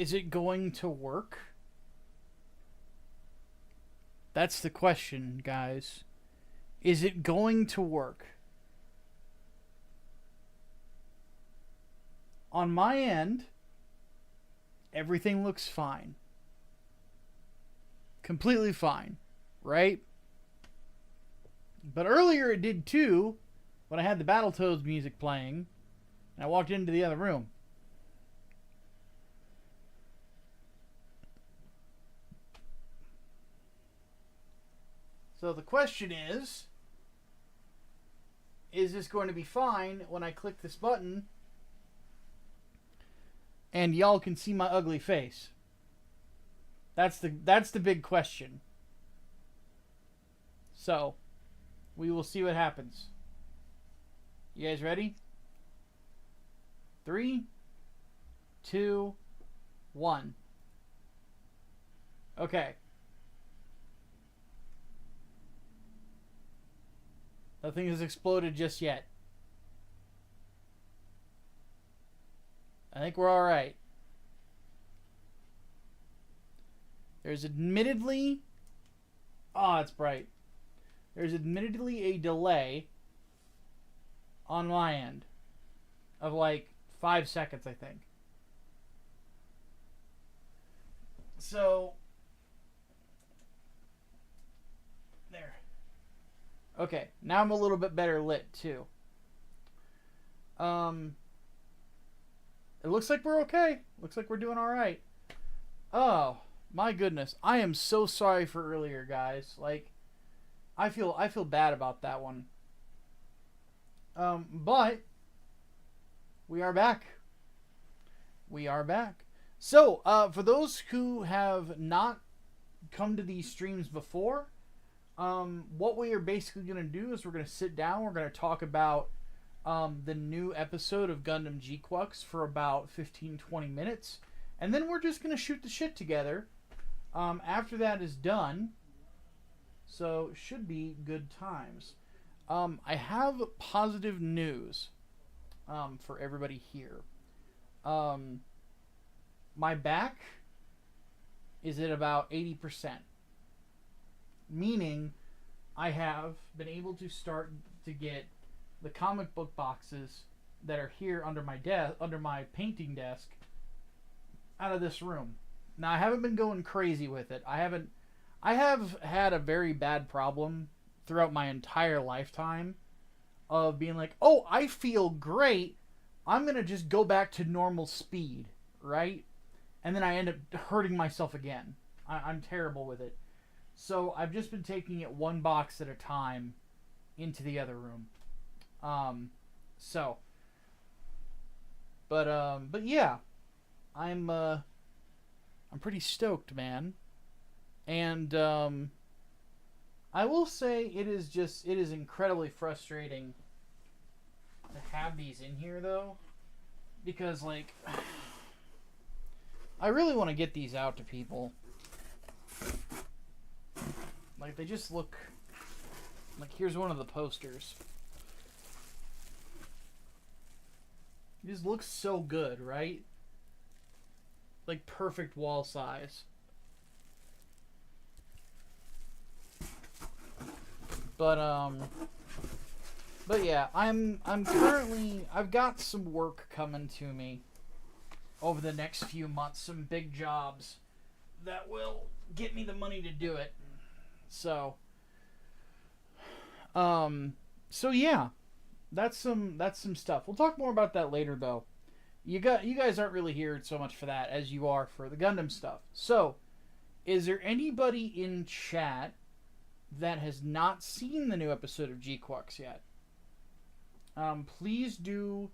Is it going to work? That's the question, guys. Is it going to work? On my end, everything looks fine. Completely fine, right? But earlier it did too, when I had the Battletoads music playing, and I walked into the other room. So the question is this going to be fine when I click this button and y'all can see my ugly face? That's the big question. So, we will see what happens. You guys ready? 3, 2, 1. Okay. Nothing has exploded just yet. I think we're alright. There's admittedly... Oh, it's bright. There's admittedly a delay on my end of like 5 seconds, I think. So... There. Okay, now I'm a little bit better lit, too. It looks like we're okay. Looks like we're doing alright. Oh, my goodness. I am so sorry for earlier, guys. Like, I feel bad about that one. But we are back. We are back. So, for those who have not come to these streams before, what we are basically going to do is we're going to sit down. We're going to talk about the new episode of Gundam GQuuuuuux for about 15-20 minutes. And then we're just going to shoot the shit together after that is done. So, should be good times. I have positive news for everybody here. My back is at about 80%. Meaning, I have been able to start to get the comic book boxes that are here under my painting desk, out of this room. Now, I haven't been going crazy with it. I have had a very bad problem throughout my entire lifetime of being like, oh, I feel great. I'm gonna just go back to normal speed, right? And then I end up hurting myself again. I'm terrible with it. So I've just been taking it one box at a time into the other room. But yeah, I'm pretty stoked, man. And I will say it is incredibly frustrating to have these in here though, because like I really want to get these out to people. Like, they just look... Like, here's one of the posters. It just looks so good, right? Like, perfect wall size. But yeah, I'm currently... I've got some work coming to me over the next few months. Some big jobs that will get me the money to do it. So yeah, that's some stuff. We'll talk more about that later, though. You guys aren't really here so much for that as you are for the Gundam stuff. So, is there anybody in chat that has not seen the new episode of GQuuuuuux yet? Please do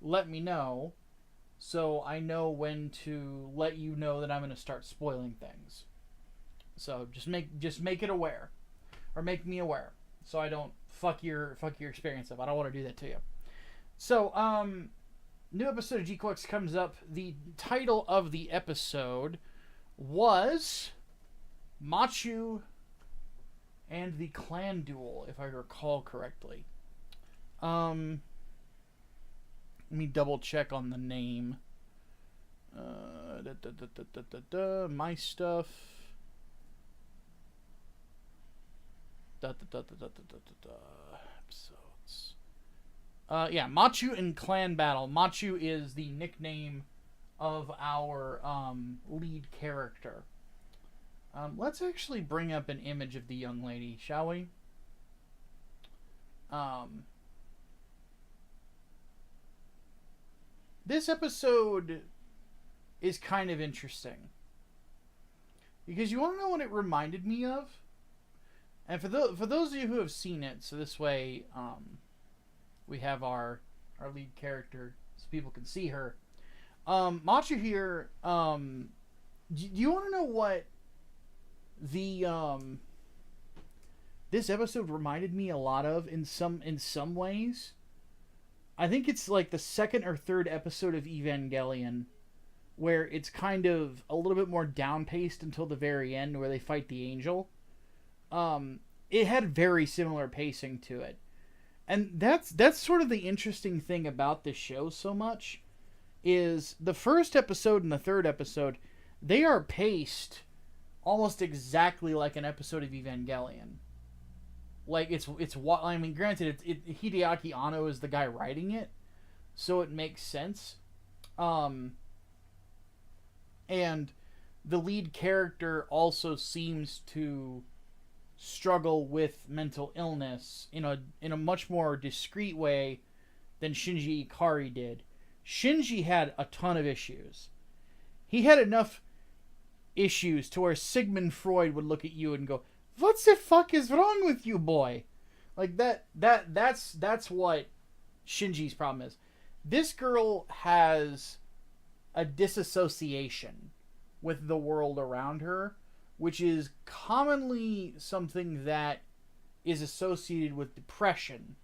let me know, so I know when to let you know that I'm going to start spoiling things. So just make it aware, or make me aware, so I don't fuck your experience up. I don't want to do that to you. So new episode of GQuuuuuux comes up. The title of the episode was Machu and the Clan Duel, if I recall correctly. Let me double check on the name. My stuff. Episodes. Yeah, Machu in Clan Battle. Machu is the nickname of our lead character. Let's actually bring up an image of the young lady, shall we? This episode is kind of interesting. Because you want to know what it reminded me of? And for those of you who have seen it, so this way we have our lead character so people can see her. Machu here, do you want to know what the this episode reminded me a lot of in some ways? I think it's like the second or third episode of Evangelion, where it's kind of a little bit more down-paced until the very end where they fight the angel. It had very similar pacing to it. And that's sort of the interesting thing about this show so much, is the first episode and the third episode, they are paced almost exactly like an episode of Evangelion. Like, it's I mean, granted, Hideaki Anno is the guy writing it, so it makes sense. And the lead character also seems to struggle with mental illness in a much more discreet way than Shinji Ikari did. Shinji had a ton of issues. He had enough issues to where Sigmund Freud would look at you and go, "What the fuck is wrong with you, boy?" Like that's what Shinji's problem is. This girl has a disassociation with the world around her, which is commonly something that is associated with depression.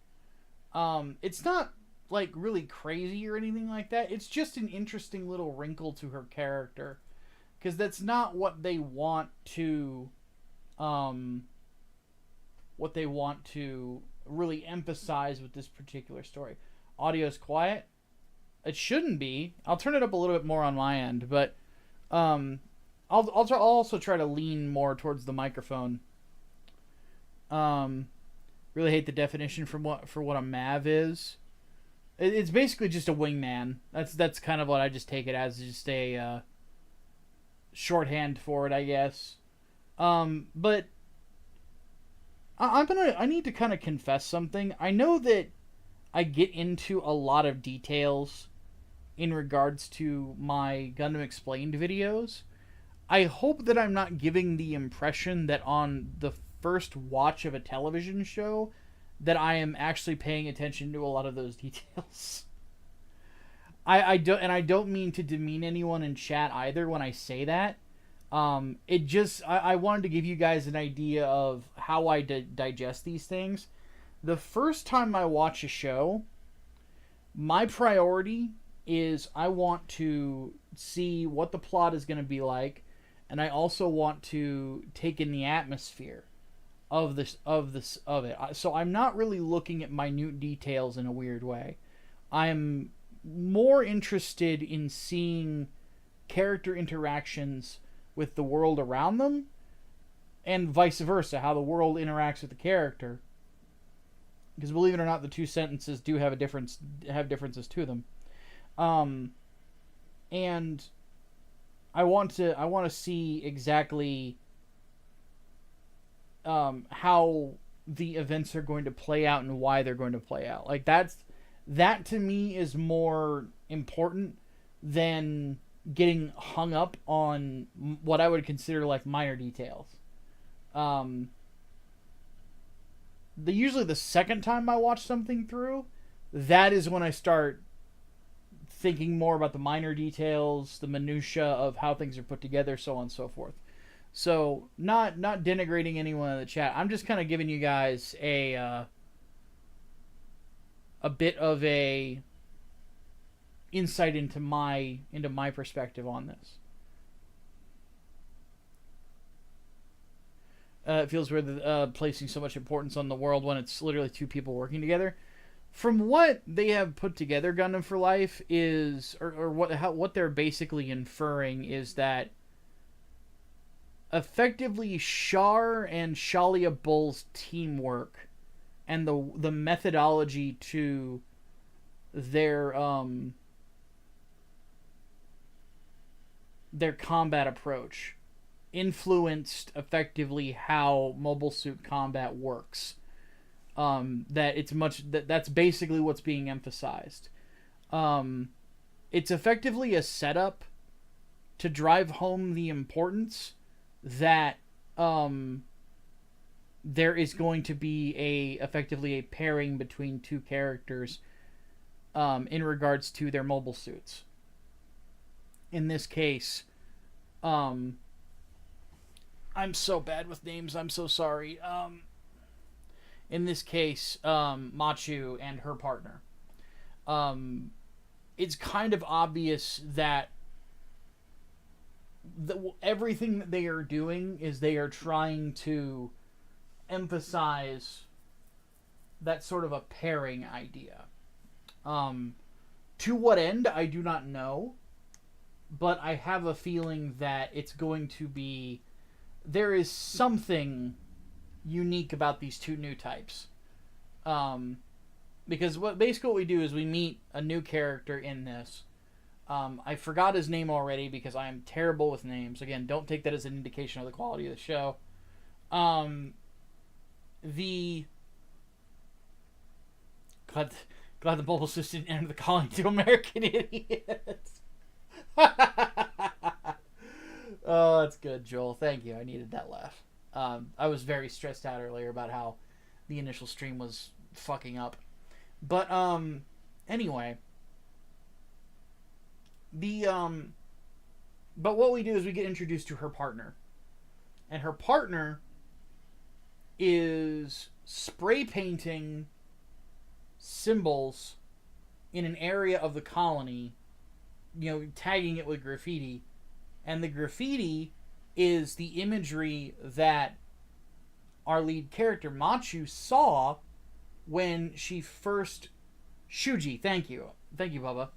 It's not like really crazy or anything like that. It's just an interesting little wrinkle to her character, because that's not what they want to really emphasize with this particular story. Audio's quiet. It shouldn't be. I'll turn it up a little bit more on my end, but I'll also try to lean more towards the microphone. Really hate the definition for what a MAV is. It's basically just a wingman. That's kind of what I just take it as, just a shorthand for it, I guess. But I need to kind of confess something. I know that I get into a lot of details in regards to my Gundam Explained videos. I hope that I'm not giving the impression that on the first watch of a television show that I am actually paying attention to a lot of those details. I don't mean to demean anyone in chat either when I say that. I wanted to give you guys an idea of how I digest these things. The first time I watch a show, my priority is I want to see what the plot is going to be like, and I also want to take in the atmosphere of it. So I'm not really looking at minute details in a weird way. I'm more interested in seeing character interactions with the world around them, and vice versa, how the world interacts with the character. Because believe it or not, the two sentences do have differences to them. And I want to see exactly how the events are going to play out and why they're going to play out. Like that to me is more important than getting hung up on what I would consider like minor details. Usually the second time I watch something through, that is when I start thinking more about the minor details, the minutia of how things are put together, so on and so forth. So, not denigrating anyone in the chat. I'm just kind of giving you guys a bit of a insight into my perspective on this. It feels weird placing so much importance on the world when it's literally two people working together. from what they have put together, Gundam for Life is, or what they're basically inferring is that effectively Char and Shalia Bull's teamwork and the methodology to their combat approach influenced effectively how Mobile Suit Combat works. That's basically what's being emphasized. It's effectively a setup to drive home the importance that there is going to be effectively a pairing between two characters in regards to their mobile suits. In this case, I'm so bad with names, I'm so sorry. In this case, Machu and her partner. It's kind of obvious that everything that they are doing is they are trying to emphasize that sort of a pairing idea. To what end, I do not know. But I have a feeling that it's going to be... There is something unique about these two new types. Because basically what we do is we meet a new character in this. I forgot his name already because I am terrible with names. Again, don't take that as an indication of the quality of the show. Glad the Mobile Suits didn't enter the colony to American Idiots. Oh, that's good, Joel. Thank you. I needed that laugh. I was very stressed out earlier about how the initial stream was fucking up. But anyway, but what we do is we get introduced to her partner, and her partner is spray painting symbols in an area of the colony, tagging it with graffiti. And the graffiti is the imagery that our lead character, Machu, saw when she first... Shuji, thank you. Thank you, Bubba.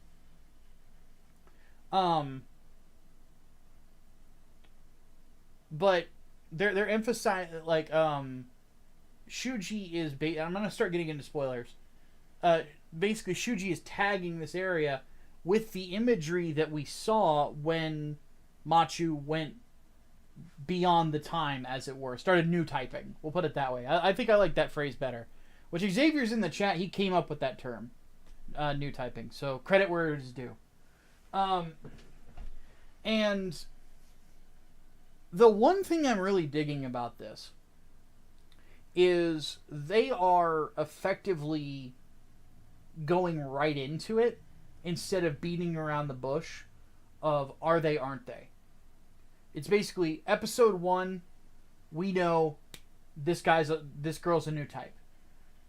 But they're emphasizing, Shuji is... I'm going to start getting into spoilers. Basically, Shuji is tagging this area with the imagery that we saw when Machu went beyond the time, as it were. Started new typing. We'll put it that way. I think I like that phrase better. Which Xavier's in the chat. He came up with that term. New typing. So credit where it is due. And the one thing I'm really digging about this is they are effectively going right into it instead of beating around the bush of are they, aren't they. It's basically episode 1, we know this girl's a new type.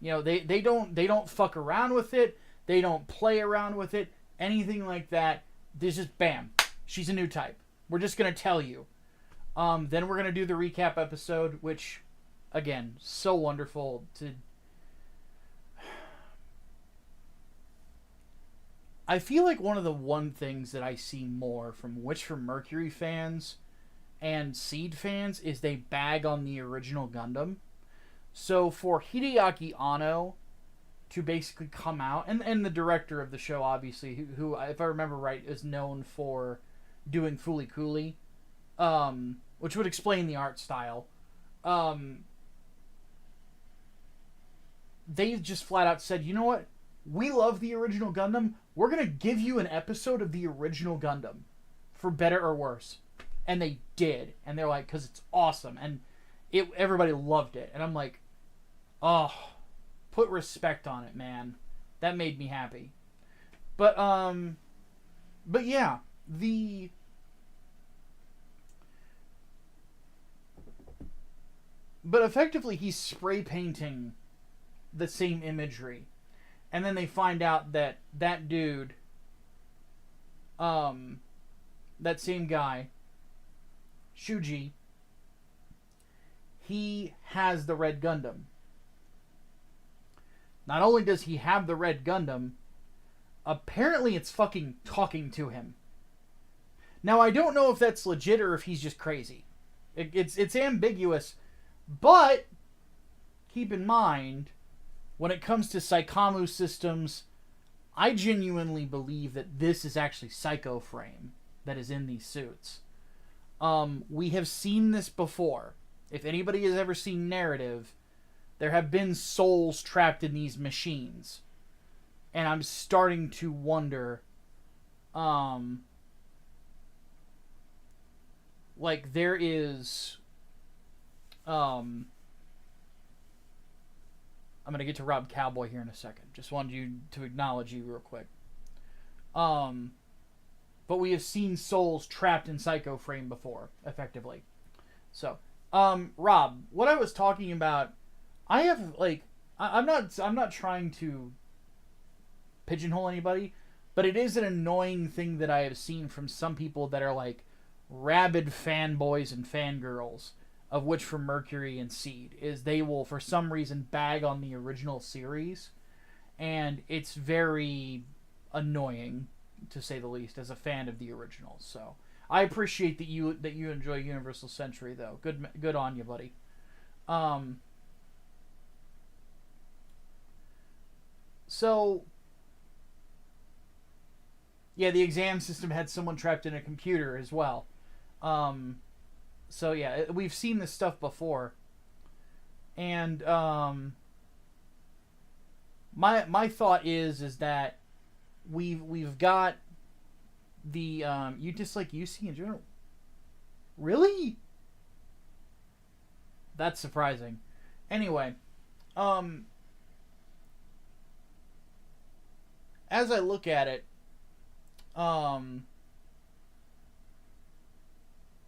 They don't fuck around with it. They don't play around with it. Anything like that. There's just bam. She's a new type. We're just going to tell you. Then we're going to do the recap episode, which, again, so wonderful to... I feel like one of the things that I see more from Witch from Mercury fans and Seed fans is they bag on the original Gundam. So for Hideaki Anno to basically come out, and the director of the show, obviously, who if I remember right, is known for doing Fooly Cooly, which would explain the art style. They've just flat out said, you know what? We love the original Gundam. We're going to give you an episode of the original Gundam, for better or worse. And they did. And they're like, because it's awesome. And everybody loved it. And I'm like, oh, put respect on it, man. That made me happy. But yeah, but effectively he's spray painting the same imagery. And then they find out that dude, that same guy, Shuji, he has the Red Gundam. Not only does he have the red Gundam, apparently it's fucking talking to him. Now, I don't know if that's legit or if he's just crazy. It's ambiguous, but keep in mind, when it comes to Psychomu systems, I genuinely believe that this is actually Psycho Frame that is in these suits. We have seen this before. If anybody has ever seen Narrative, there have been souls trapped in these machines. And I'm starting to wonder, like, there is, I'm going to get to Rob Cowboy here in a second. Just wanted you to acknowledge you real quick. But we have seen souls trapped in Psycho Frame before, effectively. So, Rob, what I was talking about, I have, like, I'm not trying to pigeonhole anybody, but it is an annoying thing that I have seen from some people that are, like, rabid fanboys and fangirls, of which from Mercury and Seed, is they will, for some reason, bag on the original series, and it's very annoying, to say the least, as a fan of the original. So I appreciate that you enjoy Universal Century, though. Good on you, buddy. So yeah, the exam system had someone trapped in a computer as well. So yeah, we've seen this stuff before, and my thought is that we've got the you dislike UC in general. Really? That's surprising. Anyway, as I look at it,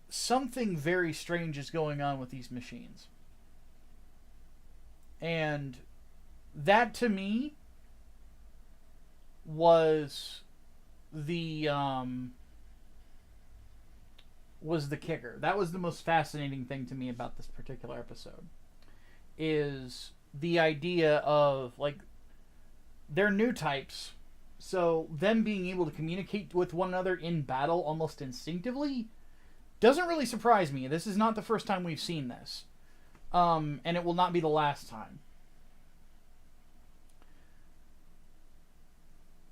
something very strange is going on with these machines. And that, to me, was the kicker. That was the most fascinating thing to me about this particular episode. Is the idea of, like, they're new types, so them being able to communicate with one another in battle almost instinctively doesn't really surprise me. This is not the first time we've seen this. And it will not be the last time.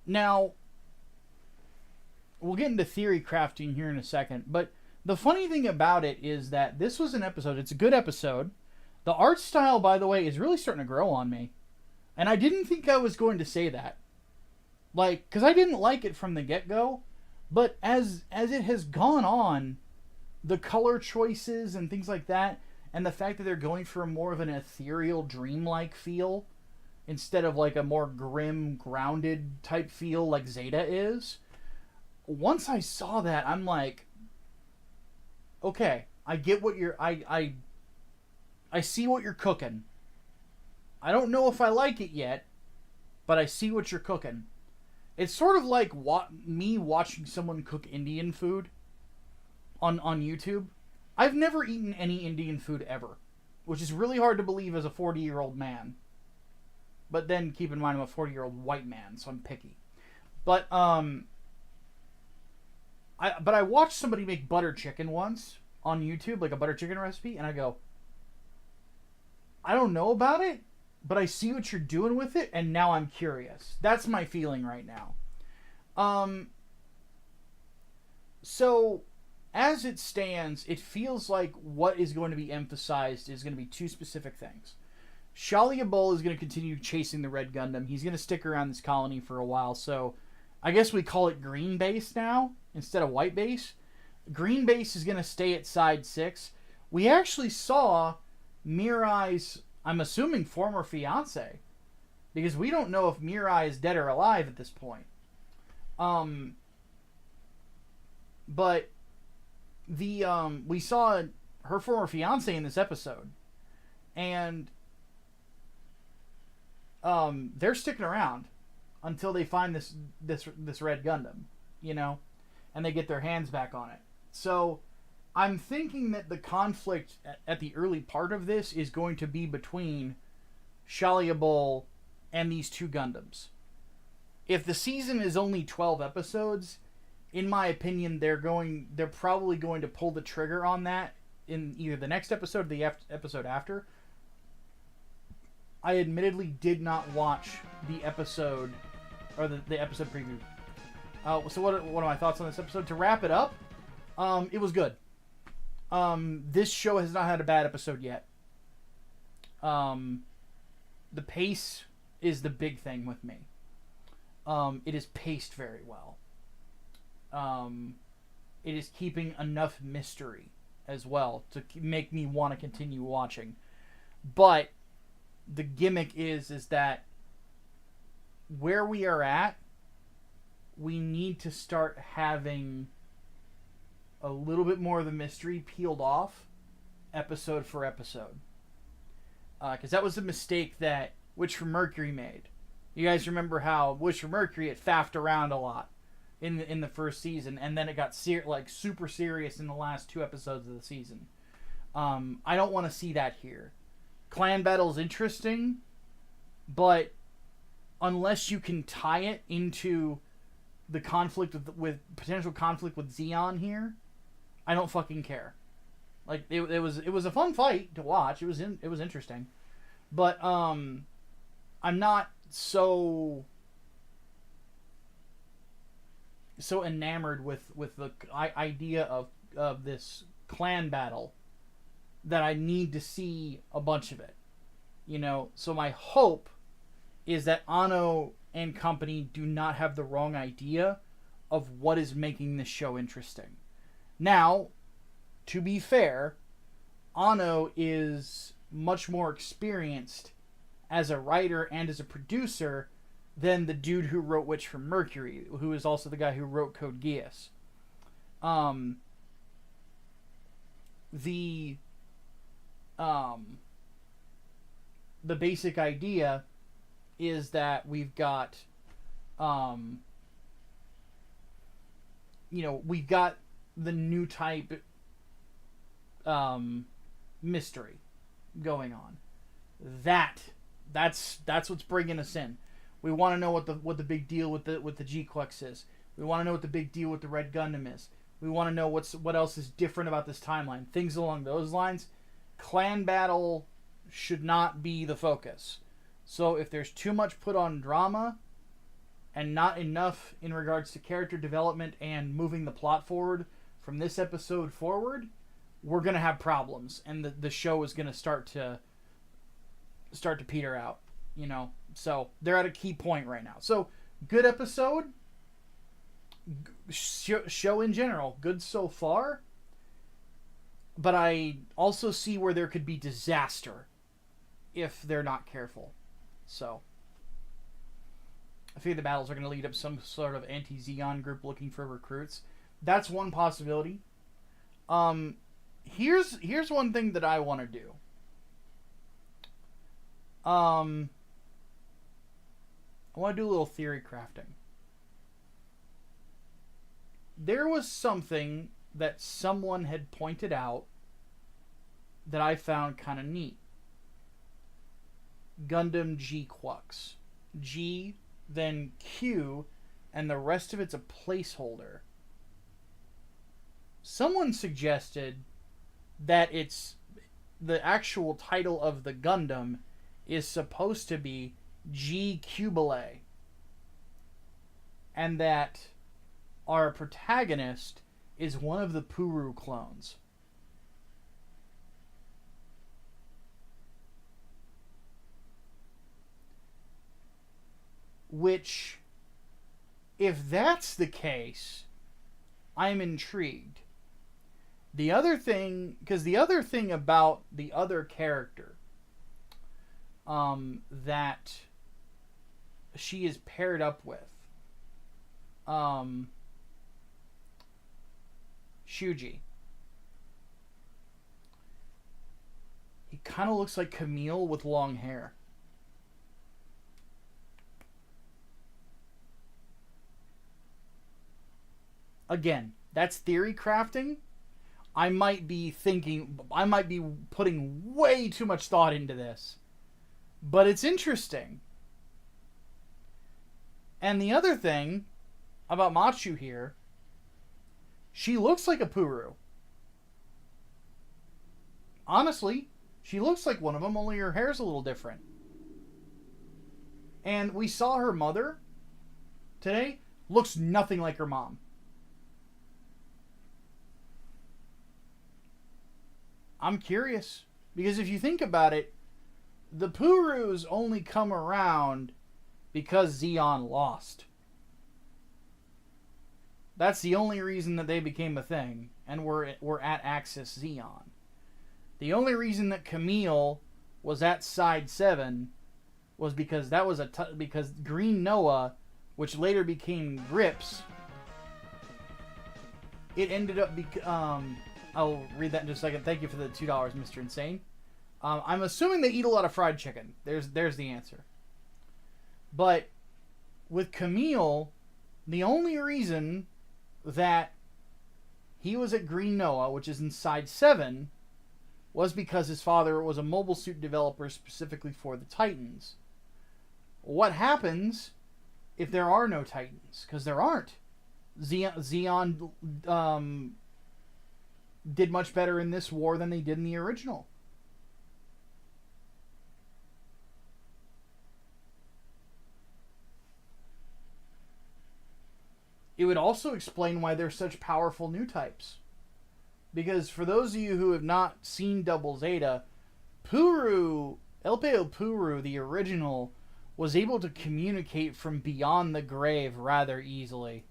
Now, we'll get into theory crafting here in a second, but the funny thing about it is that this was an episode, it's a good episode. The art style, by the way, is really starting to grow on me. And I didn't think I was going to say that. Like, because I didn't like it from the get-go, but as it has gone on, the color choices and things like that, and the fact that they're going for more of an ethereal, dreamlike feel, instead of like a more grim, grounded type feel like Zeta is, once I saw that, I'm like, okay, I get what you're, I see what you're cooking. I don't know if I like it yet, but I see what you're cooking. It's sort of like me watching someone cook Indian food on YouTube. I've never eaten any Indian food ever, which is really hard to believe as a 40-year-old man. But then keep in mind I'm a 40-year-old white man, so I'm picky. But I watched somebody make butter chicken once on YouTube, like a butter chicken recipe, and I go, I don't know about it, but I see what you're doing with it, and now I'm curious. That's my feeling right now. So, as it stands, it feels like what is going to be emphasized is going to be two specific things. Shalia Bull is going to continue chasing the Red Gundam. He's going to stick around this colony for a while, so I guess we call it Green Base now, instead of White Base. Green Base is going to stay at Side 6. We actually saw Mirai's, I'm assuming, former fiance, because we don't know if Mirai is dead or alive at this point. But we saw her former fiance in this episode, and they're sticking around until they find this Red Gundam, you know, and they get their hands back on it. So I'm thinking that the conflict at the early part of this is going to be between Shalia Bull and these two Gundams. If the season is only 12 episodes, in my opinion, they're probably going to pull the trigger on that in either the next episode or the episode after. I admittedly did not watch the episode, or the episode preview. So what are my thoughts on this episode? To wrap it up, it was good. This show has not had a bad episode yet. The pace is the big thing with me. It is paced very well. It is keeping enough mystery as well to make me want to continue watching. But the gimmick is that where we are at, we need to start having a little bit more of the mystery peeled off episode for episode. Because that was a mistake that Witch from Mercury made. You guys remember how Witch from Mercury, it faffed around a lot in the first season, and then it got super serious in the last 2 episodes of the season. I don't want to see that here. Clan battle's interesting, but unless you can tie it into the conflict with potential conflict with Zeon here, I don't fucking care. Like it was a fun fight to watch. It was interesting, but I'm not so enamored with the idea of this clan battle that I need to see a bunch of it. You know, so my hope is that Anno and company do not have the wrong idea of what is making this show interesting. Now, to be fair, Anno is much more experienced as a writer and as a producer than the dude who wrote Witch from Mercury, who is also the guy who wrote Code Geass. The basic idea is that we've got, we've got the new type mystery going on. That's what's bringing us in. We want to know what the big deal with the GQuuuuuux is. We want to know what the big deal with the Red Gundam is. We want to know what else is different about this timeline. Things along those lines. Clan battle should not be the focus. So if there's too much put on drama and not enough in regards to character development and moving the plot forward from this episode forward, we're going to have problems, and the show is going to start to peter out, you know. So they're at a key point right now. So good episode. Show in general, good so far. But I also see where there could be disaster if they're not careful. So I figure the battles are going to lead up some sort of anti-Zeon group looking for recruits. That's one possibility. Here's one thing that I want to do. I want to do a little theory crafting. There was something that someone had pointed out that I found kind of neat. Gundam GQuuuuuux. G, then Q, and the rest of it's a placeholder. Someone suggested that it's the actual title of the Gundam is supposed to be GQuuuuuux, and that our protagonist is one of the Puru clones. Which, if that's the case, I'm intrigued. The other thing about the other character that she is paired up with, Shuji. He kind of looks like Camille with long hair. Again, that's theory crafting. I might be putting way too much thought into this. But it's interesting. And the other thing about Machu here, she looks like a Puru. Honestly, she looks like one of them, only her hair's a little different. And we saw her mother today, looks nothing like her mom. I'm curious, because if you think about it, the Purus only come around because Zeon lost. That's the only reason that they became a thing, and we're at Axis Zeon. The only reason that Camille was at Side 7 was because that was because Green Noah, which later became Grips, it ended up I'll read that in just a second. Thank you for the $2, Mr. Insane. I'm assuming they eat a lot of fried chicken. There's the answer. But with Camille, the only reason that he was at Green Noah, which is in Side 7, was because his father was a mobile suit developer specifically for the Titans. What happens if there are no Titans? Because there aren't. Zeon did much better in this war than they did in the original. It would also explain why they're such powerful new types. Because for those of you who have not seen Double Zeta, Puru, LPO Puru, the original, was able to communicate from beyond the grave rather easily.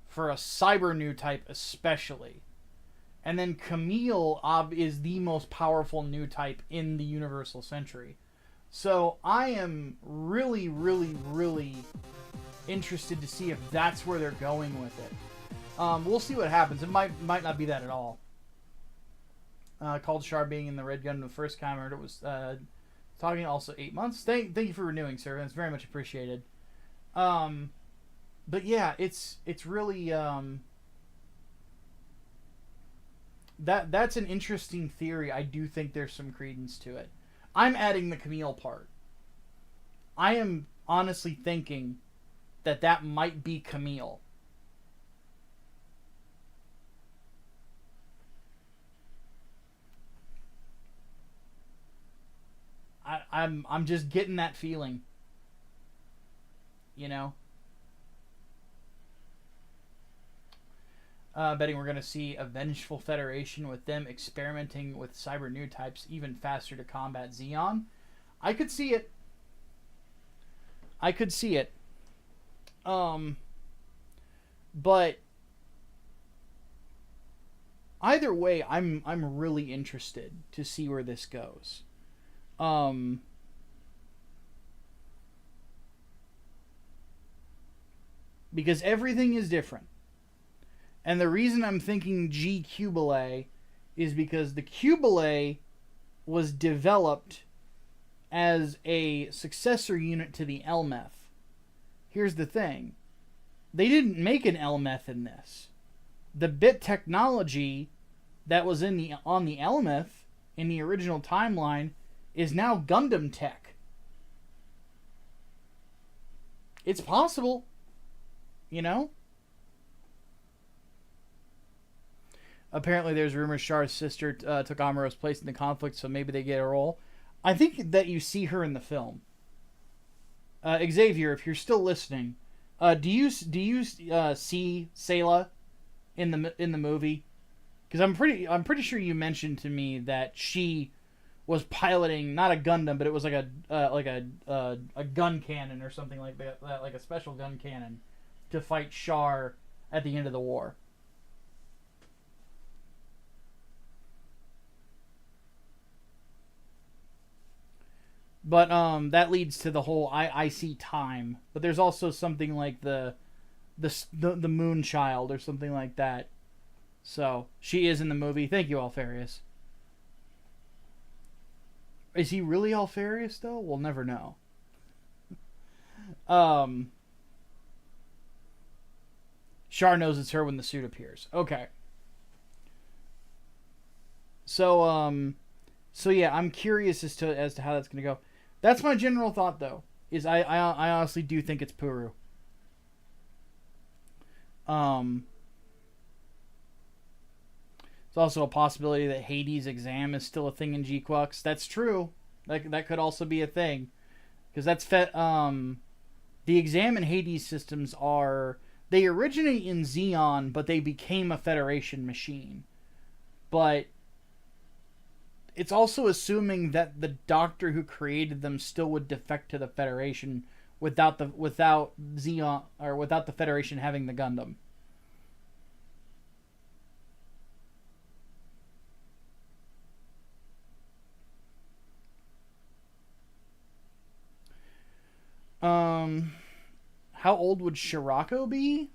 For a cyber new type especially. And then Camille is the most powerful new type in the Universal Century. So I am really, really, really interested to see if that's where they're going with it. We'll see what happens. It might not be that at all. Called Char being in the Red Gun the first time I heard it was talking also 8 months. Thank you for renewing, sir. That's very much appreciated. But yeah, it's really that's an interesting theory. I do think there's some credence to it. I'm adding the Camille part. I am honestly thinking that might be Camille. I'm just getting that feeling. You know? Betting we're going to see a vengeful federation with them experimenting with cyber new types even faster to combat Zeon. I could see it. But either way, I'm really interested to see where this goes. Because everything is different. And the reason I'm thinking GQuuuuuux is because the Quuuuuuux was developed as a successor unit to the Elmeth. Here's the thing. They didn't make an Elmeth in this. The bit technology that was on the Elmeth in the original timeline is now Gundam tech. It's possible. You know? Apparently there's rumors Char's sister took Amuro's place in the conflict, so maybe they get a role. I think that you see her in the film. Xavier, if you're still listening, do you see Sayla in the movie? Because I'm pretty sure you mentioned to me that she was piloting not a Gundam, but it was like a gun cannon or something like that, like a special gun cannon to fight Char at the end of the war. But that leads to the whole I see time. But there's also something like the Moon Child or something like that. So she is in the movie. Thank you, Alfarius. Is he really Alfarius though? We'll never know. Char knows it's her when the suit appears. Okay. So yeah, I'm curious as to how that's gonna go. That's my general thought, though. is I honestly do think it's Puru. It's also a possibility that Hades' exam is still a thing in GQuuuuuux. That's true. That could also be a thing, because that's the exam and Hades systems they originate in Xeon, but they became a Federation machine. But it's also assuming that the doctor who created them still would defect to the Federation without Xeon, or without the Federation having the Gundam. How old would Shirako be?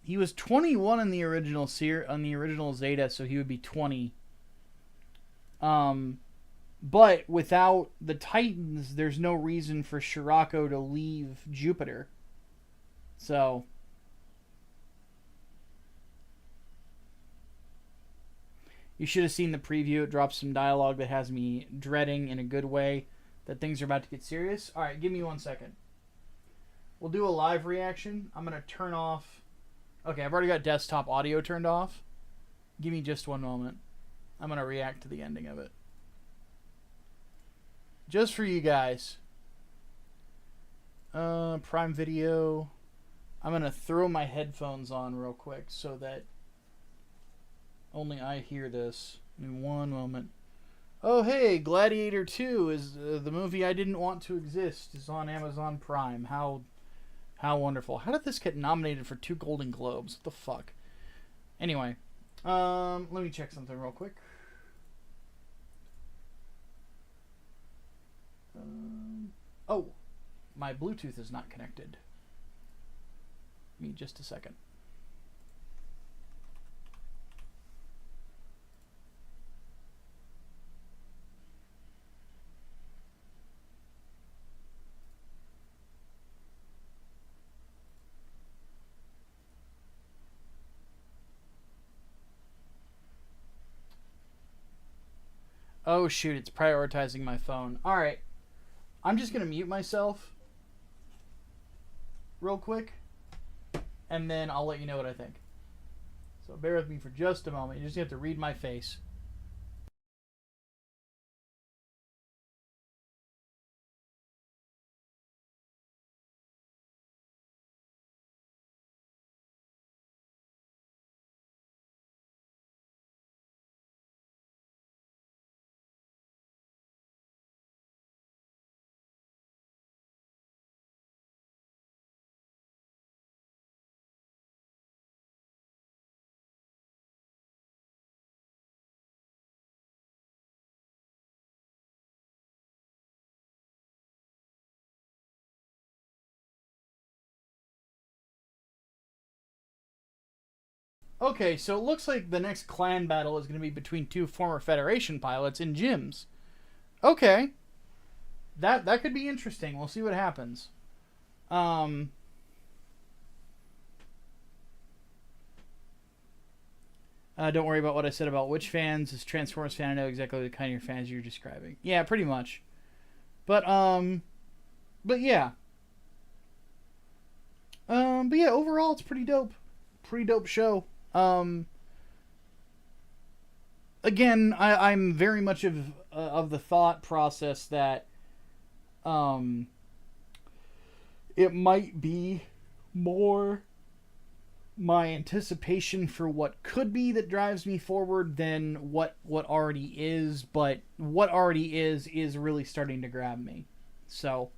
He was 21 in the original Zeta, so he would be 20. But without the Titans, there's no reason for Shirako to leave Jupiter. So you should have seen the preview. It drops some dialogue that has me dreading in a good way that things are about to get serious. Alright, give me 1 second. We'll do a live reaction. I'm going to turn off... Okay, I've already got desktop audio turned off. Give me just 1 moment. I'm going to react to the ending of it. Just for you guys. Prime Video. I'm going to throw my headphones on real quick so that only I hear this. In 1 moment. Oh, hey, Gladiator 2 is the movie I didn't want to exist. Is on Amazon Prime. How wonderful. How did this get nominated for 2 Golden Globes? What the fuck? Anyway, let me check something real quick. Oh, my Bluetooth is not connected. Give me just a second. Oh shoot, it's prioritizing my phone. Alright. I'm just going to mute myself real quick, and then I'll let you know what I think. So bear with me for just a moment. You just have to read my face. Okay, so it looks like the next clan battle is going to be between 2 former Federation pilots in gyms. Okay. That could be interesting. We'll see what happens. Don't worry about what I said about which fans. As Transformers fan, I know exactly the kind of fans you're describing. Yeah, pretty much. But yeah. But yeah, overall it's pretty dope. Pretty dope show. Again, I'm very much of the thought process that it might be more my anticipation for what could be that drives me forward than what already is, but what already is really starting to grab me. So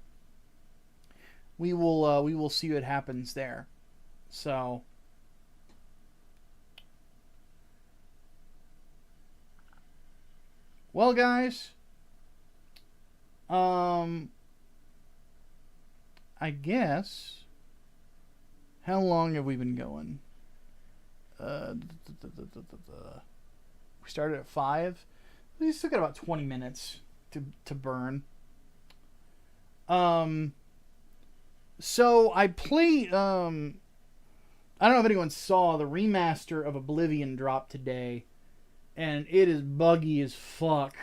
we will see what happens there. So well, guys, I guess, how long have we been going? We started at 5. We still got about 20 minutes to burn. So I played, I don't know if anyone saw the remaster of Oblivion drop today, and it is buggy as fuck.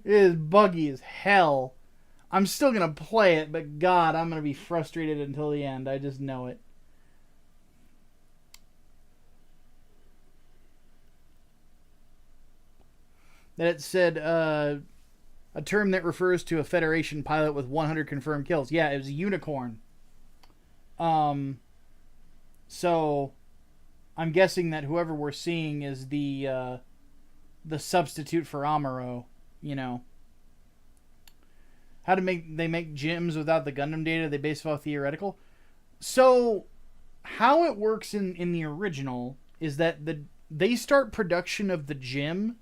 It is buggy as hell. I'm still gonna play it, but God, I'm gonna be frustrated until the end. I just know it. That it said a term that refers to a Federation pilot with 100 confirmed kills. Yeah, it was a unicorn. So I'm guessing that whoever we're seeing is the substitute for Amuro. You know, how to they make gyms without the Gundam data? They base it off theoretical. So how it works in the original is that they start production of the gym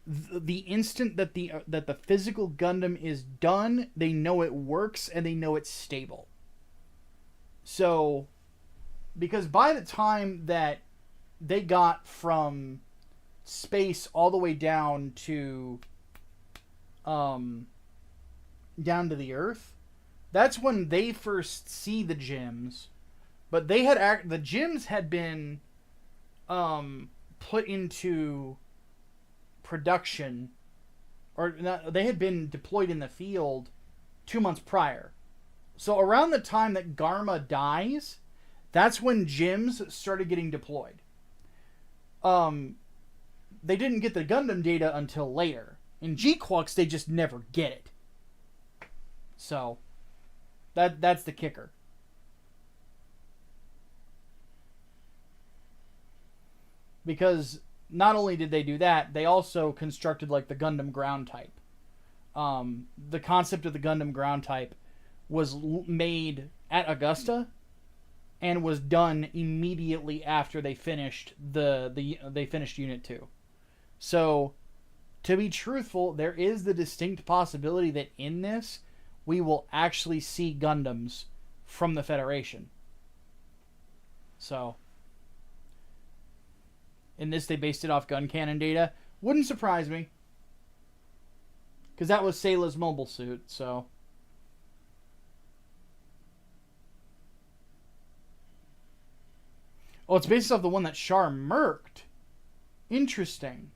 the instant that the physical Gundam is done. They know it works and they know it's stable. So because by the time that they got from space all the way down to the Earth, that's when they first see the gyms. But the gyms had been put into production, or not, they had been deployed in the field 2 months prior. So around the time that Garma dies, that's when gyms started getting deployed. They didn't get the Gundam data until later. In GQuuuuuux, they just never get it. So that's the kicker. Because not only did they do that, they also constructed like the Gundam ground type. The concept of the Gundam ground type was made at Augusta and was done immediately after they finished they finished Unit 2. So, to be truthful, there is the distinct possibility that in this we will actually see Gundams from the Federation. So, in this they based it off gun cannon data. Wouldn't surprise me, because that was Sayla's mobile suit, so. Oh, it's based off the one that Char murked. Interesting.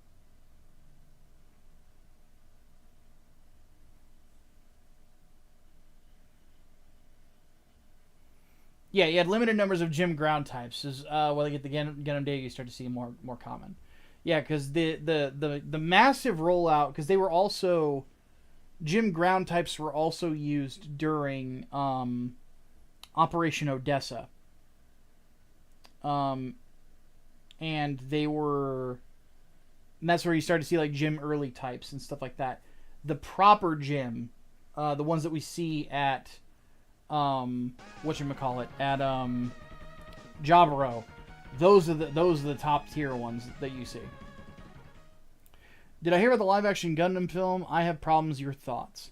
Yeah, you had limited numbers of gym ground types. While they get the Gundam data, you start to see more common. Yeah, because the massive rollout, because they were also, gym ground types were also used during Operation Odessa. And they were, and that's where you start to see like gym early types and stuff like that. The proper gym, the ones that we see at whatchamacallit, at Jaburo, those are the top tier ones that you see. Did I hear about the live action Gundam film? I have problems. Your thoughts?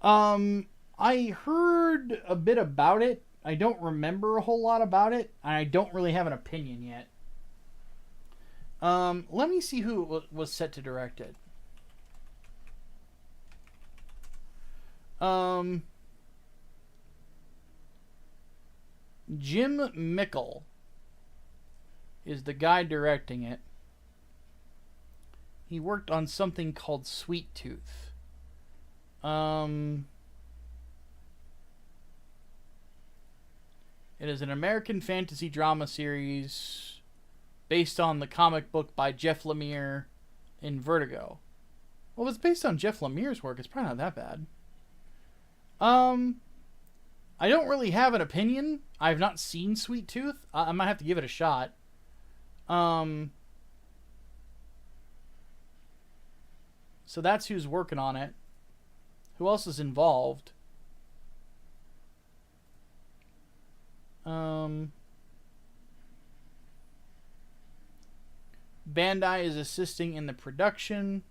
I heard a bit about it. I don't remember a whole lot about it. I don't really have an opinion yet. Let me see who was set to direct it. Jim Mickle is the guy directing it. He worked on something called Sweet Tooth. It is an American fantasy drama series based on the comic book by Jeff Lemire in Vertigo. Well, if it's based on Jeff Lemire's work, it's probably not that bad. I don't really have an opinion. I've not seen Sweet Tooth. I might have to give it a shot. So that's who's working on it. Who else is involved? Bandai is assisting in the production.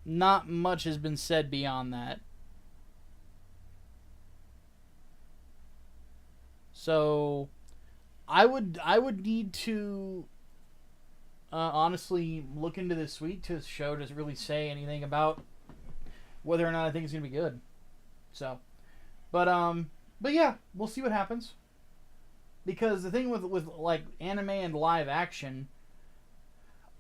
Not much has been said beyond that. So I would need to honestly look into this Sweet Tooth show to really say anything about whether or not I think it's gonna be good. So, but yeah, we'll see what happens. Because the thing with like anime and live action,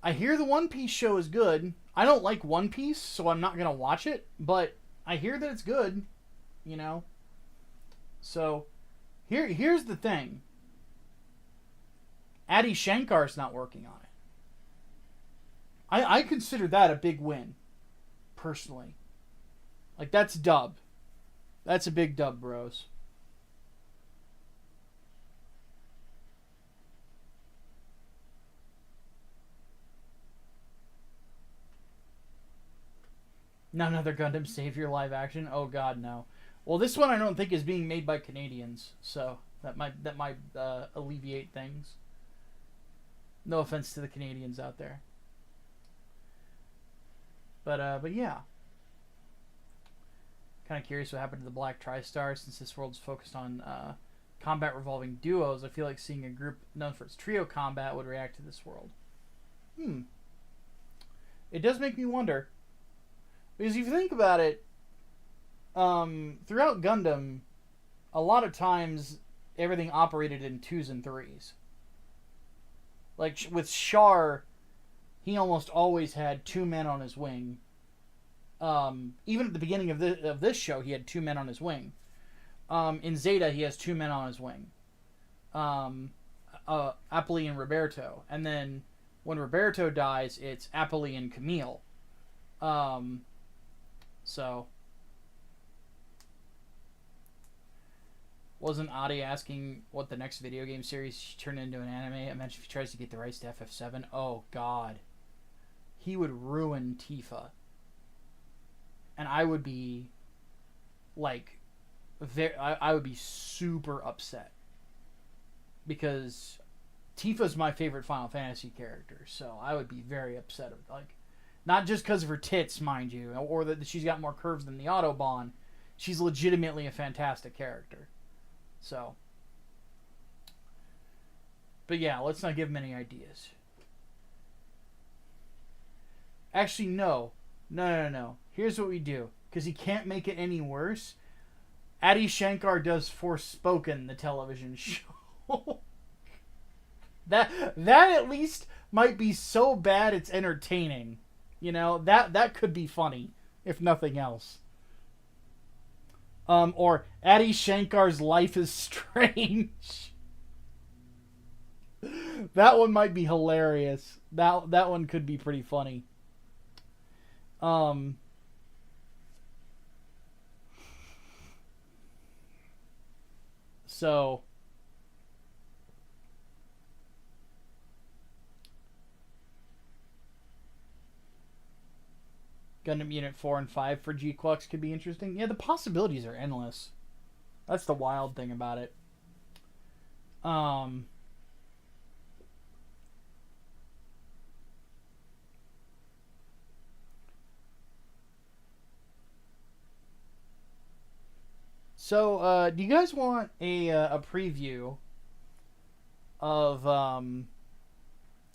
I hear the One Piece show is good. I don't like One Piece, so I'm not gonna watch it. But I hear that it's good, you know. So here's the thing. Adi Shankar's not working on it. I consider that a big win, personally. Like, that's dub. That's a big dub, bros. Not another Gundam Savior live action? Oh god, no. Well, this one I don't think is being made by Canadians, so that might alleviate things. No offense to the Canadians out there. But yeah. Kind of curious what happened to the Black TriStar since this world's focused on combat revolving duos. I feel like seeing a group known for its trio combat would react to this world. It does make me wonder. Because if you think about it, throughout Gundam, a lot of times everything operated in 2s and 3s. Like with Char, he almost always had 2 men on his wing. Even at the beginning of this show, he had 2 men on his wing. In Zeta, he has 2 men on his wing. Apolly and Roberto. And then when Roberto dies, it's Apolly and Camille. So wasn't Adi asking what the next video game series should turn into an anime? Imagine if he tries to get the rights to FF7. Oh god. He would ruin Tifa. And I would be like I would be super upset. Because Tifa's my favorite Final Fantasy character, so I would be very upset. Like, not just because of her tits, mind you, or that she's got more curves than the Autobahn. She's legitimately a fantastic character. So. But yeah, let's not give him any ideas. Actually, no. No. Here's what we do. Because he can't make it any worse. Adi Shankar does Forspoken, the television show. That at least might be so bad it's entertaining. You know, that could be funny, if nothing else. Or Adi Shankar's Life is Strange. That one might be hilarious. That one could be pretty funny. So Gundam Unit 4 and 5 for GQuuuuuux could be interesting. Yeah, the possibilities are endless. That's the wild thing about it. So, do you guys want a preview of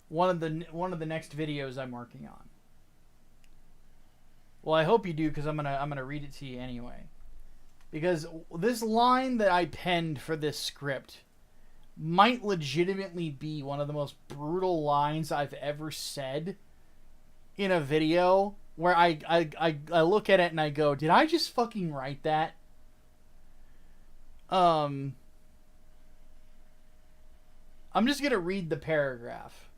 one of the next videos I'm working on? Well, I hope you do, because I'm gonna read it to you anyway. Because this line that I penned for this script might legitimately be one of the most brutal lines I've ever said in a video. Where I look at it and I go, did I just fucking write that? I'm just gonna read the paragraph,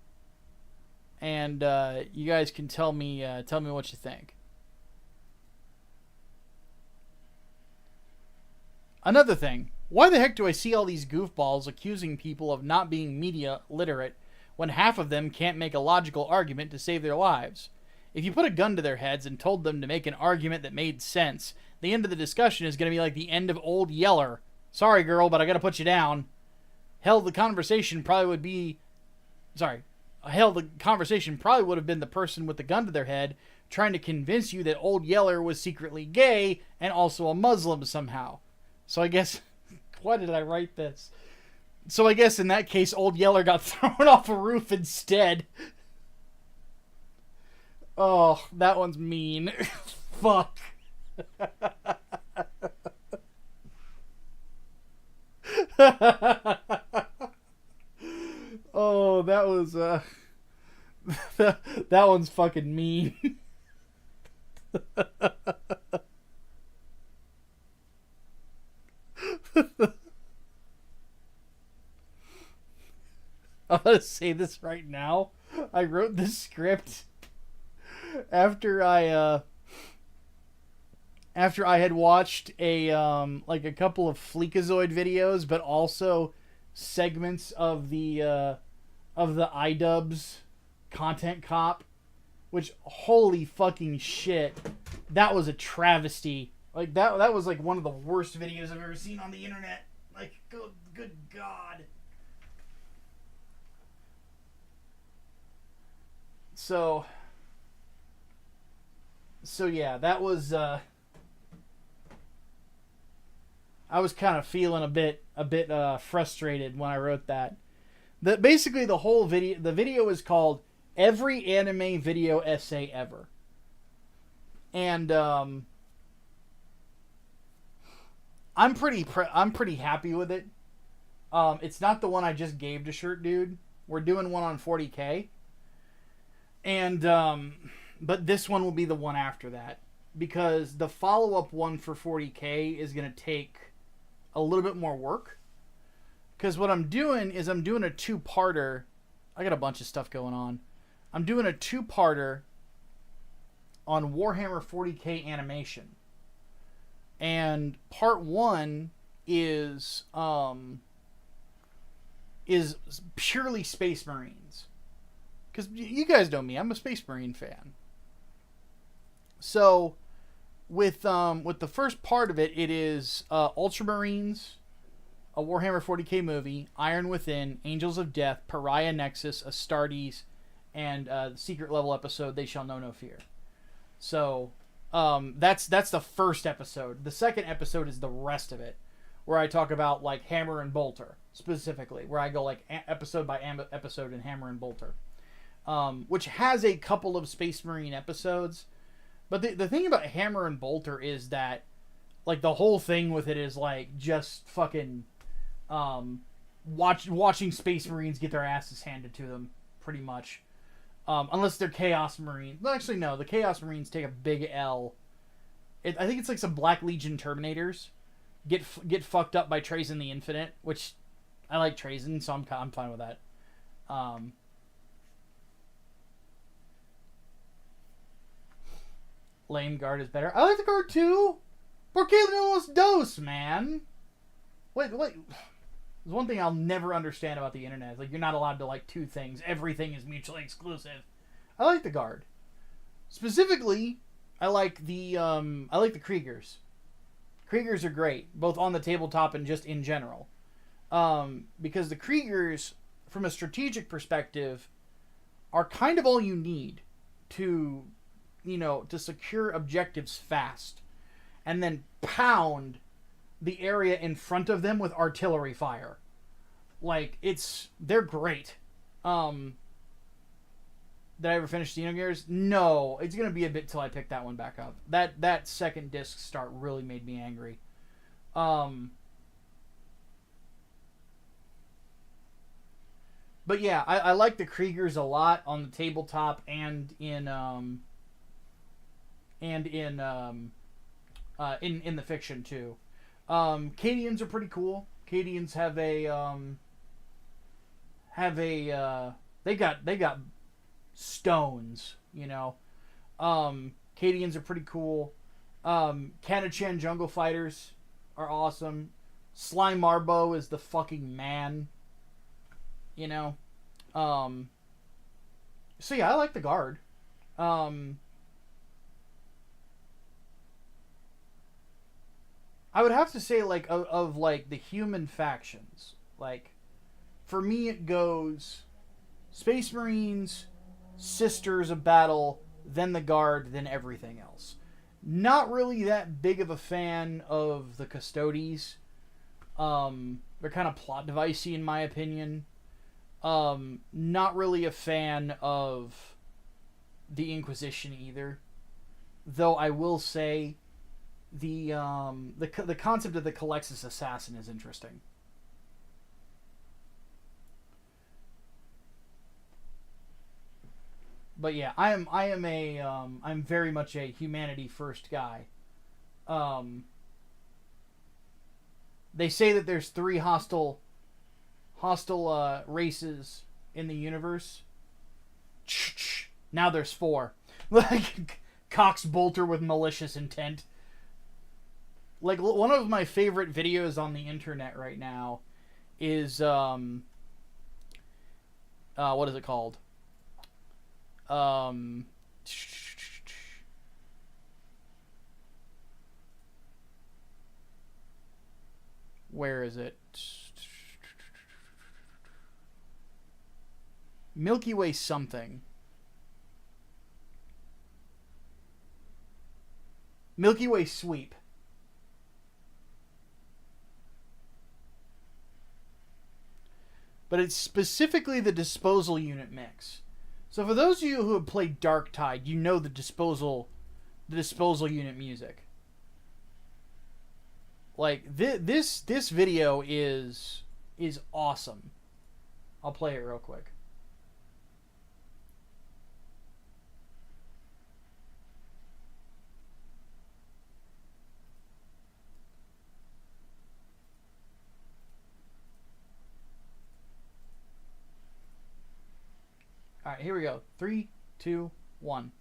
and you guys can tell me what you think. Another thing, why the heck do I see all these goofballs accusing people of not being media literate when half of them can't make a logical argument to save their lives? If you put a gun to their heads and told them to make an argument that made sense, the end of the discussion is going to be like the end of Old Yeller. Sorry, girl, but I got to put you down. Hell, the conversation probably would have been the person with the gun to their head trying to convince you that Old Yeller was secretly gay and also a Muslim somehow. So I guess, why did I write this? So I guess in that case, Old Yeller got thrown off a roof instead. Oh, that one's mean. Fuck. That one's fucking mean. I'm gonna say this right now. I wrote this script after I had watched a a couple of Fleekazoid videos, but also segments of the iDubbbz content cop, which, holy fucking shit, that was a travesty. Like that was like one of the worst videos I've ever seen on the internet. Like, good God. So yeah, that was I was kind of feeling a bit frustrated when I wrote that. Basically the whole video is called Every Anime Video Essay Ever. And I'm pretty happy with it. It's not the one I just gave to Shirt Dude. We're doing one on 40K. And but this one will be the one after that, because the follow-up one for 40K is going to take a little bit more work. Because what I'm doing is I'm doing a two-parter. I got a bunch of stuff going on. I'm doing a two-parter on Warhammer 40K animation. And part one is purely Space Marines. Because you guys know me, I'm a Space Marine fan. So, with the first part of it, it is Ultramarines, a Warhammer 40K movie, Iron Within, Angels of Death, Pariah Nexus, Astartes, and the secret level episode, They Shall Know No Fear. So, that's the first episode. The second episode is the rest of it, where I talk about like Hammer and Bolter specifically, where I go like episode by episode in Hammer and Bolter. Which has a couple of Space Marine episodes. But the thing about Hammer and Bolter is that, like, the whole thing with it is, like, just fucking watching Space Marines get their asses handed to them, pretty much. Unless they're Chaos Marines. Well, actually, no. The Chaos Marines take a big L. I think it's like some Black Legion Terminators get fucked up by Trazyn the Infinite, which I like Trazyn, so I'm fine with that. Lame guard is better. I like the guard too. Porque no los dos, man. Wait. There's one thing I'll never understand about the internet. It's like, you're not allowed to like two things. Everything is mutually exclusive. I like the guard. Specifically, I like the Kriegers. Kriegers are great, both on the tabletop and just in general. Because the Kriegers, from a strategic perspective, are kind of all you need to secure objectives fast, and then pound the area in front of them with artillery fire. Like, they're great. Did I ever finish Xenogears? No, it's gonna be a bit till I pick that one back up. That second disc start really made me angry. But yeah, I like the Kriegers a lot on the tabletop and in the fiction too. Cadians are pretty cool. Cadians have they got stones, Cadians are pretty cool. Kanachan Jungle Fighters are awesome. Slime Marbo is the fucking man. So yeah, I like the guard. I would have to say, like, of like the human factions, like, for me it goes Space Marines, Sisters of Battle, then the Guard, then everything else. Not really that big of a fan of the Custodes. They're kind of plot devicey in my opinion. Not really a fan of the Inquisition either. Though I will say the concept of the Calexis assassin is interesting. But yeah, I'm very much a humanity first guy. They say that there's 3 hostile races in the universe. Now there's 4. Like Cox Bolter with malicious intent. Like one of my favorite videos on the internet right now is what is it called? Where is it? Milky Way something. Milky Way sweep. But it's specifically the disposal unit mix. So for those of you who have played Dark Tide, you know the disposal unit music. Like this video is awesome. I'll play it real quick. All right, here we go. 3, 2, 1.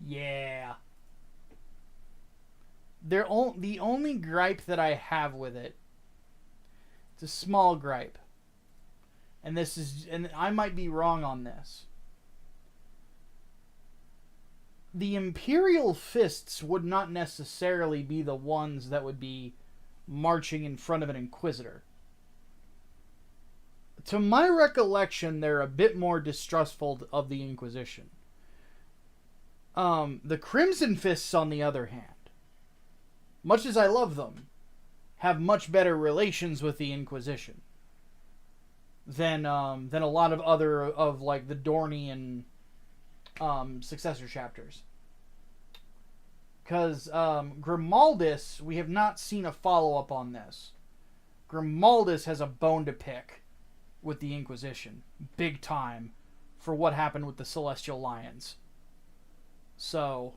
Yeah. The only gripe that I have with it, it's a small gripe, and I might be wrong on this. The Imperial Fists would not necessarily be the ones that would be marching in front of an Inquisitor. To my recollection, they're a bit more distrustful of the Inquisition. The Crimson Fists, on the other hand, much as I love them, have much better relations with the Inquisition than a lot of other of like the Dornian successor chapters. Because Grimaldus, we have not seen a follow-up on this. Grimaldus has a bone to pick with the Inquisition, big time, for what happened with the Celestial Lions. So,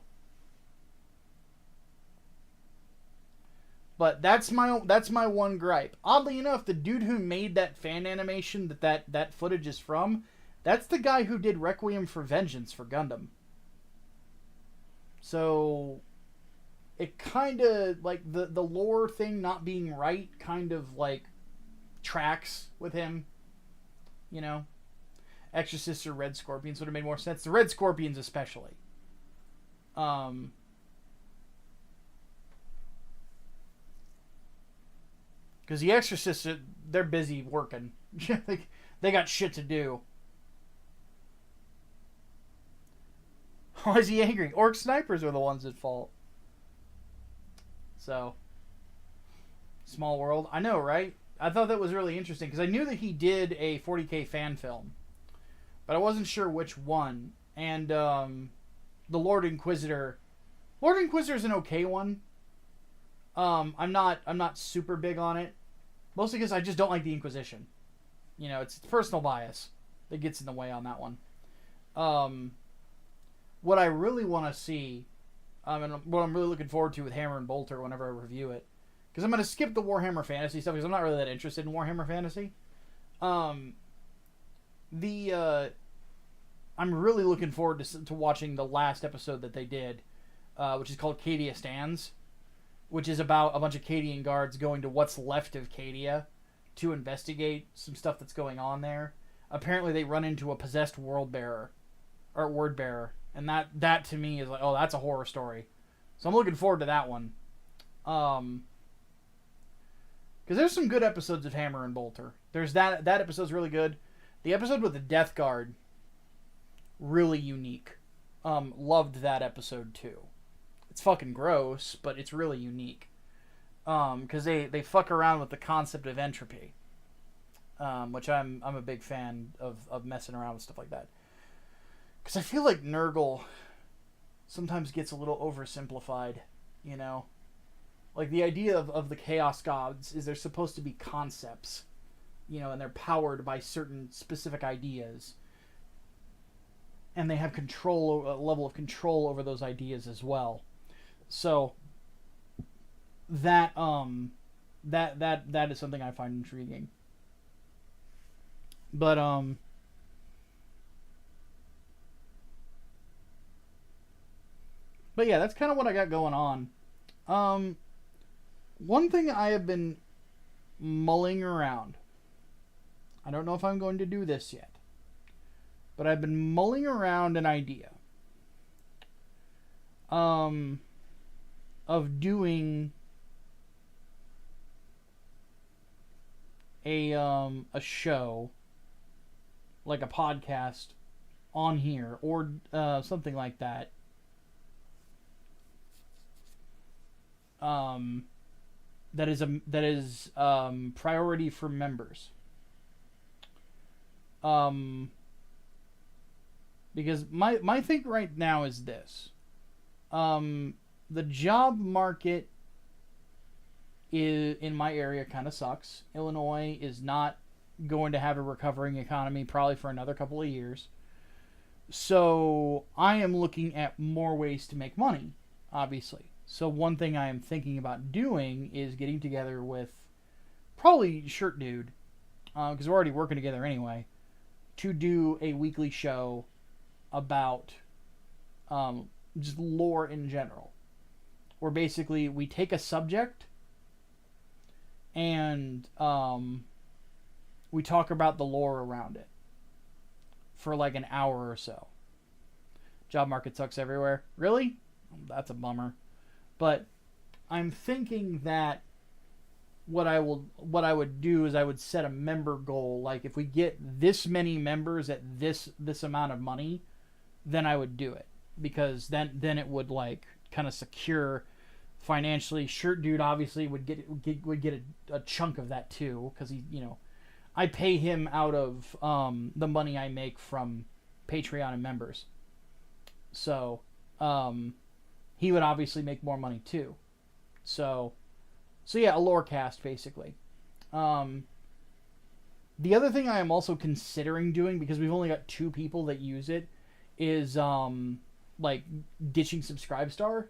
but that's my one gripe. Oddly enough, the dude who made that fan animation that footage is from, that's the guy who did Requiem for Vengeance for Gundam. So, it kind of, like, the lore thing not being right kind of, like, tracks with him. You know? Exorcists or Red Scorpions would have made more sense. The Red Scorpions especially. Because the Exorcists, they're busy working. They got shit to do. Why is he angry? Orc snipers are the ones at fault. So, small world. I know, right? I thought that was really interesting because I knew that he did a 40K fan film, but I wasn't sure which one. And the Lord Inquisitor is an okay one. I'm not super big on it, mostly because I just don't like the Inquisition. You know, it's personal bias that gets in the way on that one. What I really want to see, and what I'm really looking forward to with Hammer and Bolter whenever I review it, because I'm going to skip the Warhammer Fantasy stuff because I'm not really that interested in Warhammer Fantasy. I'm really looking forward to watching the last episode that they did, which is called Cadia Stands, which is about a bunch of Cadian guards going to what's left of Cadia to investigate some stuff that's going on there. Apparently they run into a possessed word bearer, and that to me is like, oh, that's a horror story. So I'm looking forward to that one. Because there's some good episodes of Hammer and Bolter. There's that episode's really good. The episode with the Death Guard really unique. Loved that episode too. It's fucking gross, but it's really unique. Because they fuck around with the concept of entropy, which I'm a big fan of messing around with stuff like that. Because I feel like Nurgle sometimes gets a little oversimplified, you know? Like, the idea of the Chaos Gods is they're supposed to be concepts, you know, and they're powered by certain specific ideas. And they have control, a level of control over those ideas as well. So that is something I find intriguing. But yeah, that's kind of what I got going on. One thing I have been mulling around. I don't know if I'm going to do this yet, but I've been mulling around an idea of doing a show, like a podcast on here, or something like that. That is priority for members. Because my thing right now is this. The job market in my area kind of sucks. Illinois is not going to have a recovering economy probably for another couple of years. So I am looking at more ways to make money, obviously. So one thing I am thinking about doing is getting together with probably Shirt Dude, because we're already working together anyway, to do a weekly show about just lore in general. Where basically we take a subject and we talk about the lore around it for like an hour or so. Job market sucks everywhere. Really? That's a bummer. But I'm thinking that what I would do is I would set a member goal. Like, if we get this many members at this amount of money, then I would do it, because then it would like kind of secure financially. Shirt Dude obviously would get a chunk of that too, because he, you know, I pay him out of the money I make from Patreon and members. So he would obviously make more money too. So yeah, a lore cast basically. The other thing I am also considering doing, because we've only got 2 people that use it, is like ditching Subscribestar,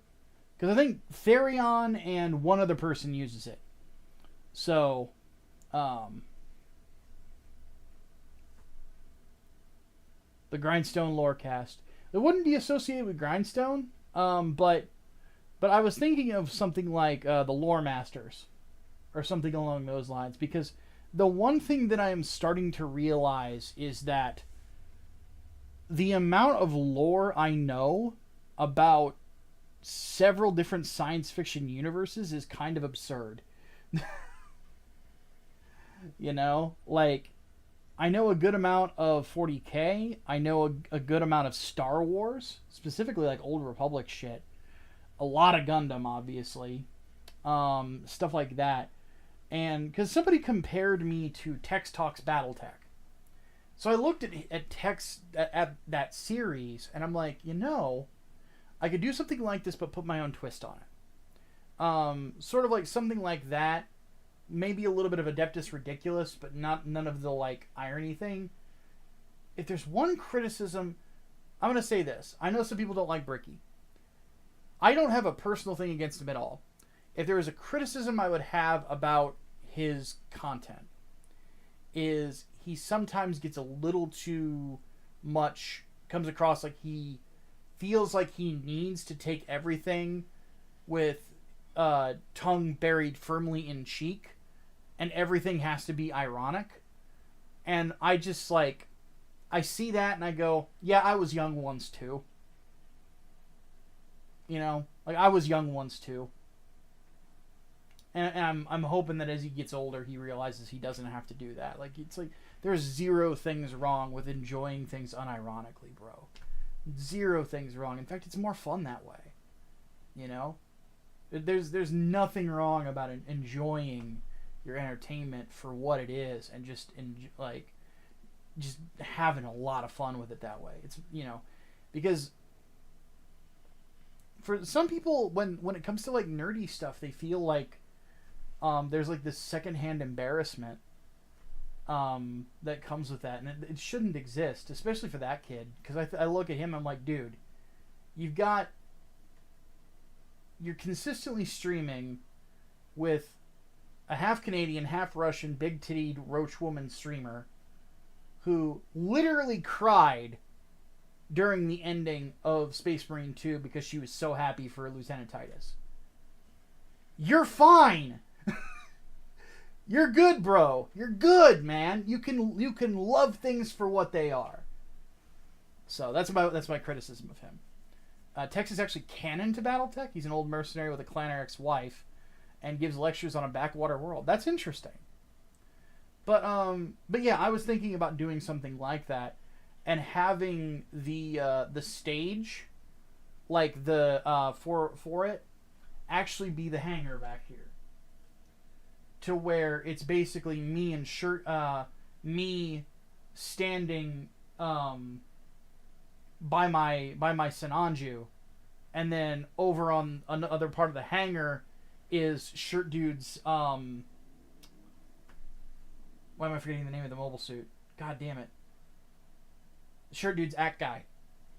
because I think Therion and one other person uses it. So the Grindstone Lorecast, it wouldn't be associated with Grindstone, but I was thinking of something like the Lore Masters or something along those lines, because the one thing that I am starting to realize is that the amount of lore I know about several different science fiction universes is kind of absurd. You know, like, I know a good amount of 40K. I know a good amount of Star Wars, specifically like Old Republic shit. A lot of Gundam, obviously. Stuff like that. And because somebody compared me to Tex Talks Battletech. So I looked at Tex, at that series, and I'm like, you know, I could do something like this but put my own twist on it. Sort of like something like that. Maybe a little bit of Adeptus Ridiculous, but none of the like irony thing. If there's one criticism, I'm going to say this. I know some people don't like Bricky. I don't have a personal thing against him at all. If there was a criticism I would have about his content, is he sometimes gets a little too much, comes across like he feels like he needs to take everything with tongue buried firmly in cheek, and everything has to be ironic. And I just, like, I see that and I go, yeah, I was young once too. You know, like, I was young once too. And I'm hoping that as he gets older, he realizes he doesn't have to do that. Like, it's like there's zero things wrong with enjoying things unironically, bro. Zero things wrong. In fact, it's more fun that way. You know, there's nothing wrong about enjoying your entertainment for what it is, and just just having a lot of fun with it that way. It's, you know, because for some people, when it comes to like nerdy stuff, they feel like there's like this secondhand embarrassment that comes with that, and it shouldn't exist, especially for that kid. Because I look at him, I'm like, dude, you're consistently streaming with a half Canadian, half Russian, big tittied roach woman streamer who literally cried during the ending of Space Marine 2 because she was so happy for Lieutenant Titus. You're fine. You're good, bro. You're good, man. You can love things for what they are. So that's my criticism of him. Tex is actually canon to BattleTech. He's an old mercenary with a Clan ex-wife, and gives lectures on a backwater world. That's interesting. But yeah, I was thinking about doing something like that, and having the stage, like the for it, actually be the hangar back here. To where it's basically me and me standing by my Senanju, and then over on another part of the hangar is Shirt Dude's why am I forgetting the name of the mobile suit? God damn it. Shirt Dude's act guy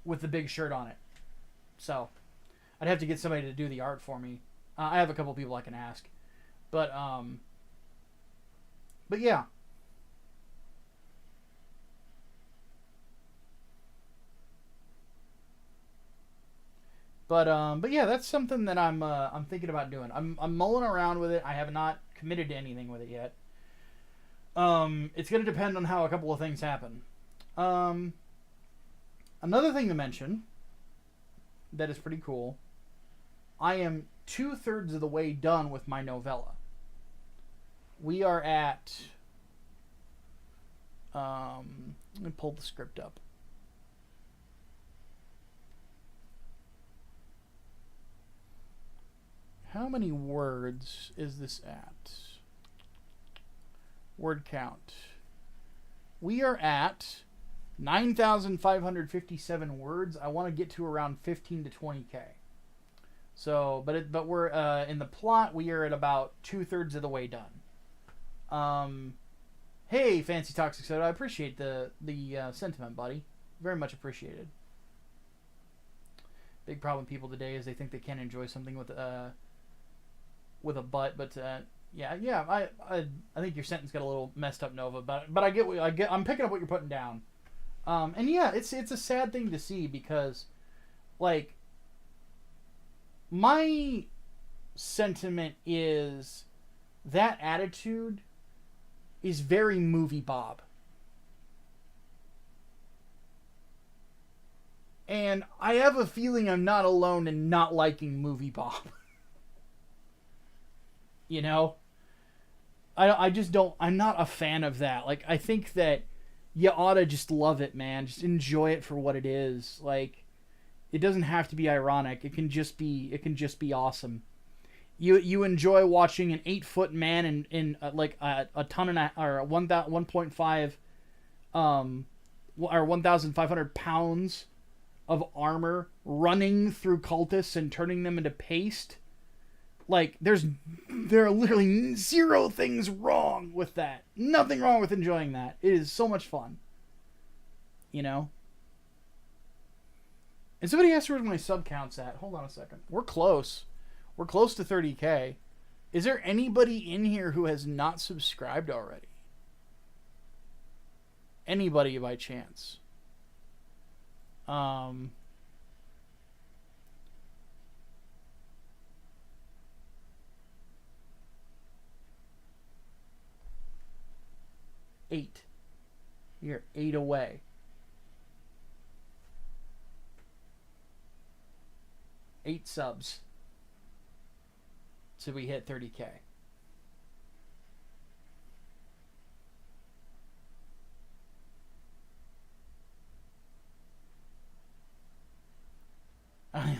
with the big shirt on it. So I'd have to get somebody to do the art for me. I have a couple people I can ask. But yeah. But yeah, that's something that I'm thinking about doing. I'm mulling around with it. I have not committed to anything with it yet. It's going to depend on how a couple of things happen. Another thing to mention that is pretty cool. I am 2/3 of the way done with my novella. We are at let me pull the script up. How many words is this at? Word count. We are at 9,557 words. I want to get to around 15 to 20K. So, but we're in the plot. We are at about 2/3 of the way done. Hey, Fancy Toxic Soda. I appreciate the sentiment, buddy. Very much appreciated. Big problem with people today is they think they can enjoy something with a butt, but yeah. I think your sentence got a little messed up, Nova. But I get I'm picking up what you're putting down. And yeah, it's a sad thing to see because, like, my sentiment is that attitude is very movie Bob. And I have a feeling I'm not alone in not liking movie Bob. You know? I just don't... I'm not a fan of that. Like, I think that you ought to just love it, man. Just enjoy it for what it is. Like, it doesn't have to be ironic. It can just be awesome. You enjoy watching an 8-foot man in like a ton and or 1.5 or 1,500 pounds of armor running through cultists and turning them into paste. Like, there are literally zero things wrong with that. Nothing wrong with enjoying that. It is so much fun. You know? And somebody asked where my sub count's at. Hold on a second. We're close. We're close to 30K. Is there anybody in here who has not subscribed already? Anybody by chance? 8. You're 8 away. 8 subs. So we hit 30K.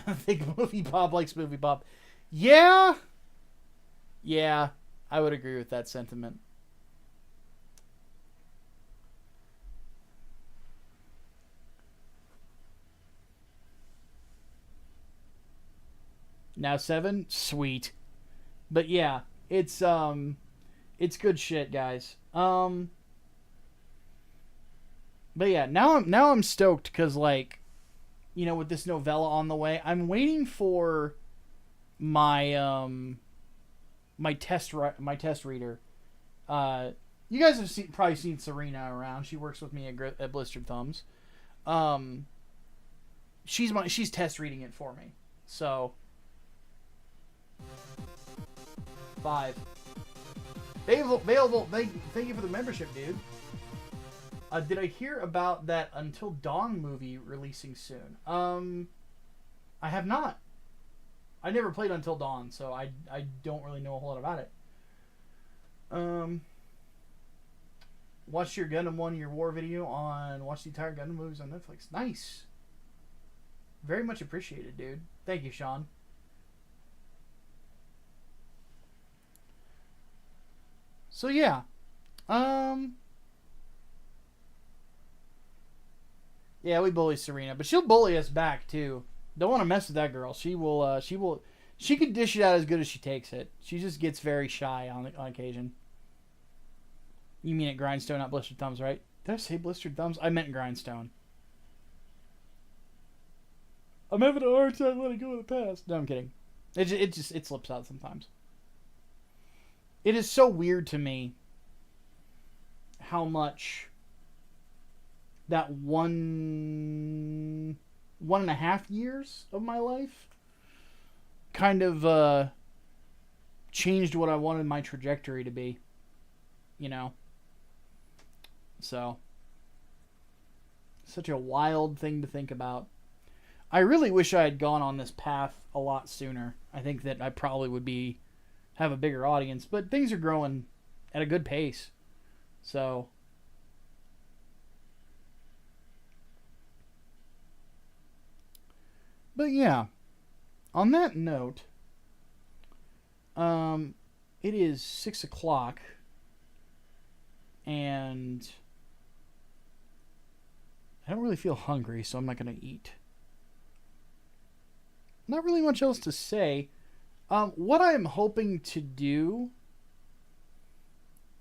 I think Movie Bob likes Movie Bob. Yeah. Yeah, I would agree with that sentiment. Now 7? Sweet. But yeah, it's good shit, guys. But yeah, now I'm stoked because, like, you know, with this novella on the way, I'm waiting for my my test reader. You guys have probably seen Serena around. She works with me at Blistered Thumbs. She's test reading it for me. So 5. Available. Thank you for the membership, dude. Did I hear about that Until Dawn movie releasing soon? I have not. I never played Until Dawn, so I don't really know a whole lot about it. Watched your Gundam 1 Year War video on watch the entire Gundam movies on Netflix. Nice. Very much appreciated, dude. Thank you, Sean. So yeah. Yeah, we bully Serena, but she'll bully us back too. Don't want to mess with that girl. She will. She can dish it out as good as she takes it. She just gets very shy on occasion. You mean at Grindstone, not Blistered Thumbs, right? Did I say Blistered Thumbs? I meant Grindstone. I'm having a hard time letting go of the past. No, I'm kidding. It slips out sometimes. It is so weird to me how much that 1.5 years of my life kind of changed what I wanted my trajectory to be, you know. So such a wild thing to think about. I really wish I had gone on this path a lot sooner. I think that I probably would have a bigger audience, but things are growing at a good pace. So but yeah, on that note, it is 6 o'clock, and I don't really feel hungry, so I'm not going to eat. Not really much else to say. What I'm hoping to do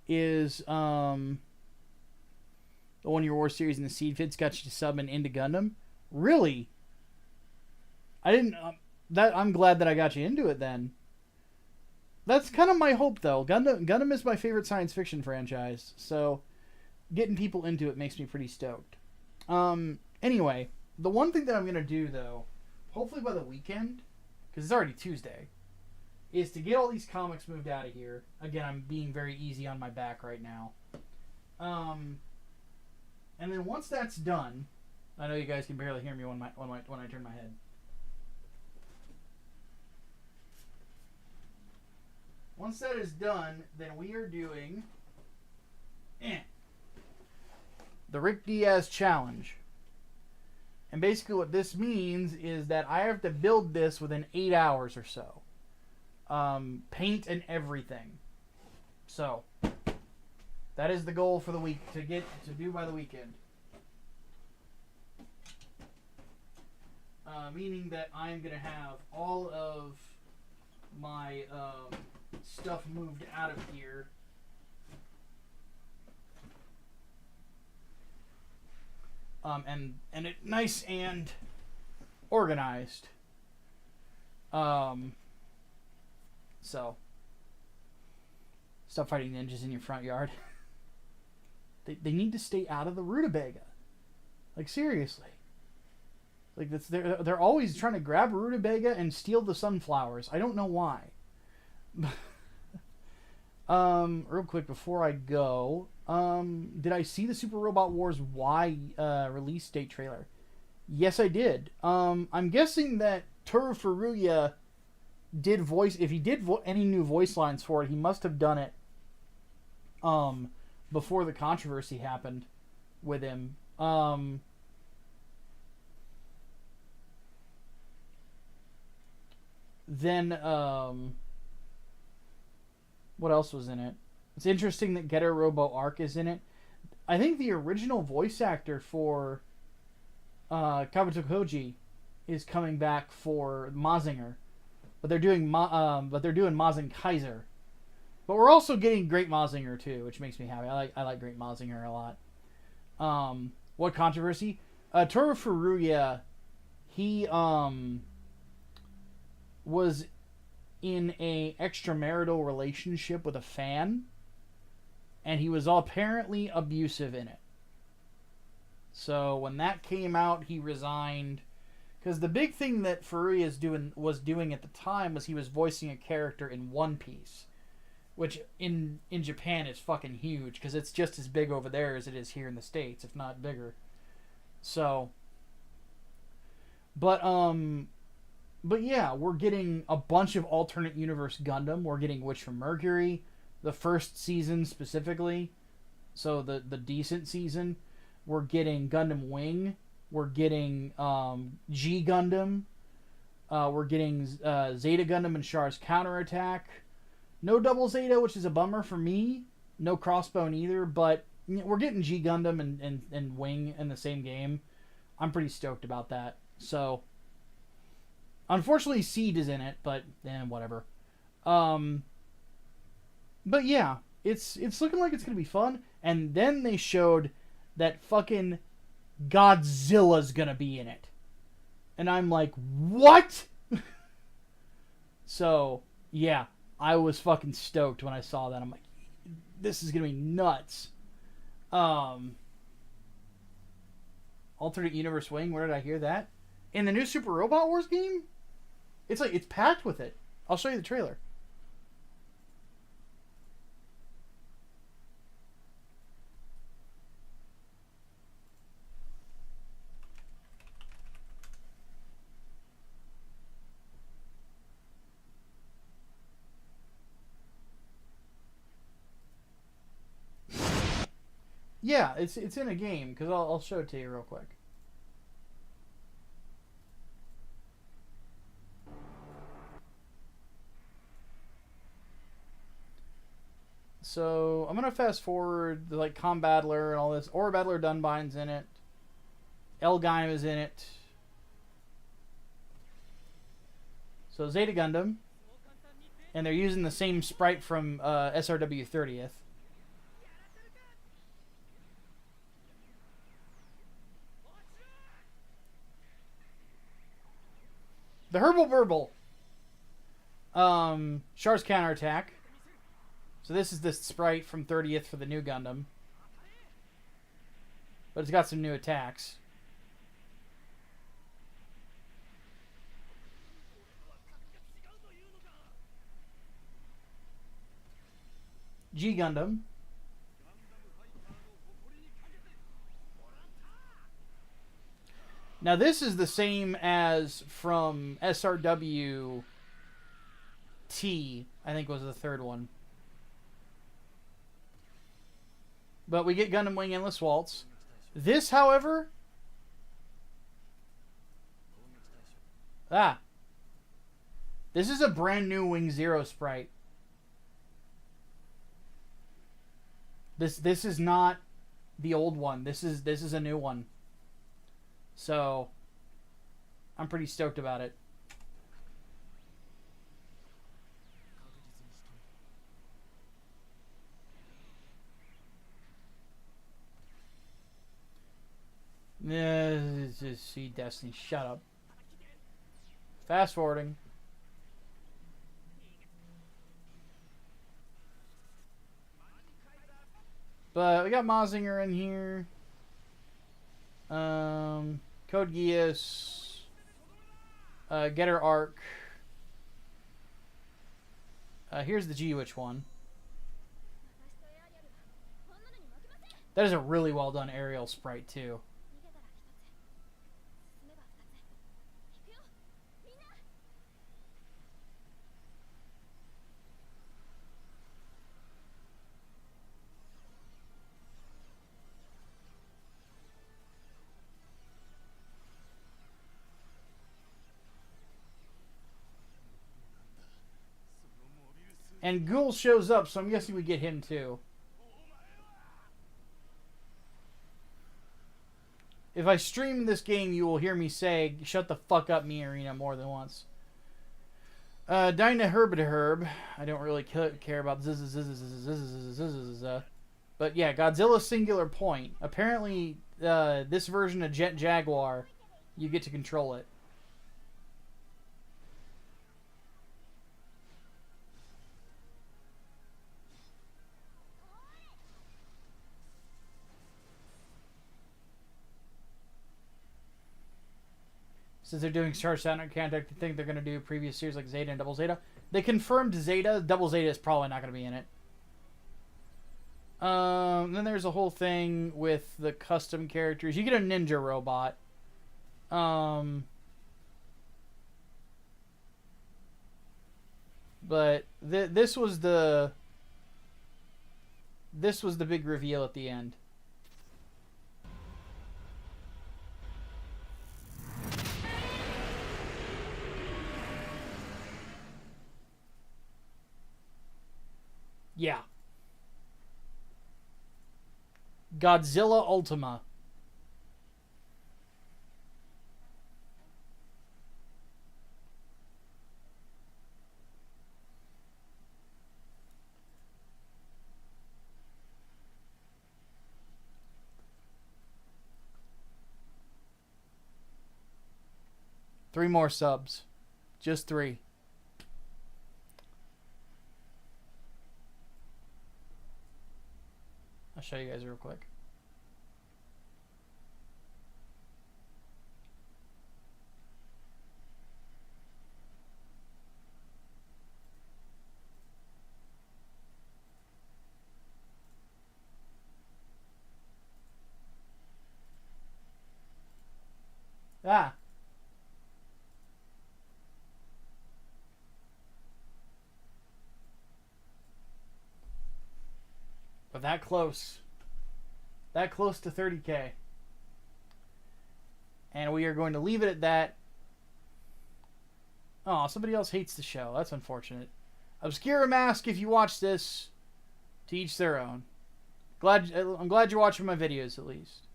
is the 1 Year War series and the Seed Fits got you to sub and into Gundam. Really? I didn't. I'm glad that I got you into it then. That's kind of my hope, though. Gundam is my favorite science fiction franchise, so getting people into it makes me pretty stoked. Anyway, the one thing that I'm gonna do, though, hopefully by the weekend, because it's already Tuesday, is to get all these comics moved out of here. Again, I'm being very easy on my back right now. And then once that's done, I know you guys can barely hear me when I turn my head. Once that is done, then we are doing the Rick Diaz Challenge. And basically what this means is that I have to build this within 8 hours or so. Paint and everything. So, that is the goal for the week, to do by the weekend. Meaning that I'm going to have all of my stuff moved out of here. And it nice and organized. So stop fighting ninjas in your front yard. They need to stay out of the rutabaga. Like, seriously. Like, they're always trying to grab a rutabaga and steal the sunflowers. I don't know why. Real quick before I go, did I see the Super Robot Wars Y release date trailer? Yes, I did. I'm guessing that Toru Furuya did voice. If he did any new voice lines for it, he must have done it before the controversy happened with him. Then, what else was in it? It's interesting that Getter Robo Arc is in it. I think the original voice actor for Kabuto Koji is coming back for Mazinger, but they're doing Mazin Kaiser. But we're also getting Great Mazinger too, which makes me happy. I like Great Mazinger a lot. What controversy? Toru Furuya, he was in a extramarital relationship with a fan, and he was apparently abusive in it. So when that came out, he resigned. Because the big thing that Furuya was doing at the time was he was voicing a character in One Piece, which in Japan is fucking huge because it's just as big over there as it is here in the States, if not bigger. So, but yeah, we're getting a bunch of alternate universe Gundam. We're getting Witch from Mercury, the first season specifically, so the decent season. We're getting Gundam Wing. We're getting G Gundam. We're getting Zeta Gundam and Char's Counterattack. No Double Zeta, which is a bummer for me. No Crossbone either, but we're getting G Gundam and Wing in the same game. I'm pretty stoked about that. So, unfortunately, Seed is in it, but whatever. But yeah, it's looking like it's gonna be fun. And then they showed that fucking Godzilla's gonna be in it, and I'm like, what? So yeah, I was fucking stoked when I saw that. I'm like, this is gonna be nuts. Alternate Universe Wing, where did I hear that? In the new Super Robot Wars game? It's packed with it. I'll show you the trailer. Yeah, it's in a game, because I'll show it to you real quick. So I'm gonna fast forward the Combattler and all this. Ore Battler Dunbine's in it. Elgheim is in it. So Zeta Gundam, and they're using the same sprite from SRW 30th. The Herbal Burble. Char's Counterattack. So this is the sprite from 30th for the new Gundam. But it's got some new attacks. G Gundam. Now this is the same as from SRW T, I think was the third one. But we get Gundam Wing Endless Waltz. This, however... This is a brand new Wing Zero sprite. This is not the old one. This is a new one. So, I'm pretty stoked about it. Just see Destiny. Shut up. Fast forwarding. But we got Mazinger in here. Code Geass. Getter Arc. Here's the G-Witch one. That is a really well done aerial sprite too. And Ghoul shows up, so I'm guessing we get him too. If I stream this game, you will hear me say, "Shut the fuck up, me Arena," more than once. Dyna Herb. I don't really care about but yeah, Godzilla Singular Point. Apparently, this version of Jet Jaguar, you get to control it. Since they're doing Star Saturn Contact, I think they're going to do previous series like Zeta and Double Zeta. They confirmed Zeta. Double Zeta is probably not going to be in it. Then there's a whole thing with the custom characters. You get a ninja robot. But this was the big reveal at the end. Yeah. Godzilla Ultima. Three more subs. Just 3. I'll show you guys real quick. Ah. But that close. That close to 30K. And we are going to leave it at that. Oh, somebody else hates the show. That's unfortunate. Obscura Mask, if you watch this, to each their own. I'm glad you're watching my videos, at least.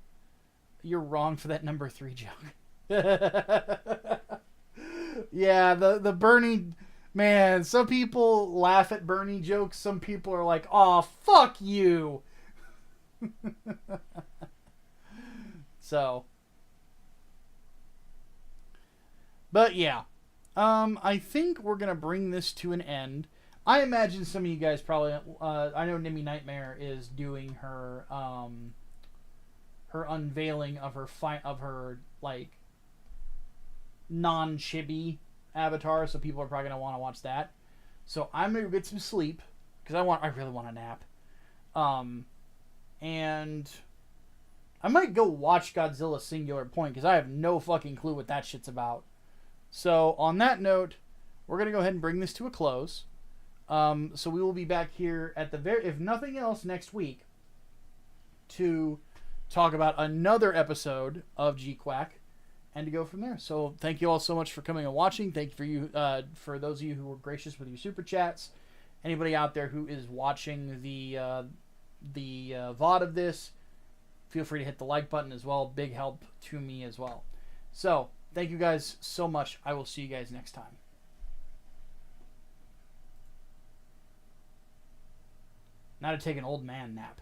You're wrong for that number 3 joke. Yeah, the Bernie... Man, some people laugh at Bernie jokes. Some people are like, "Aw, fuck you." So. But yeah. I think we're going to bring this to an end. I imagine some of you guys probably... I know Nimmy Nightmare is doing her... her unveiling of her like, non-chibi avatar, so people are probably going to want to watch that. So I'm going to get some sleep because I really want a nap. And I might go watch Godzilla Singular Point because I have no fucking clue what that shit's about. So on that note, we're going to go ahead and bring this to a close. So we will be back here at the if nothing else, next week to talk about another episode of GQuuuuuux and to go from there. So thank you all so much for coming and watching. Thank you for those of you who were gracious with your super chats. Anybody out there who is watching the VOD of this, feel free to hit the like button as well. Big help to me as well. So thank you guys so much. I will see you guys next time. Now to take an old man nap.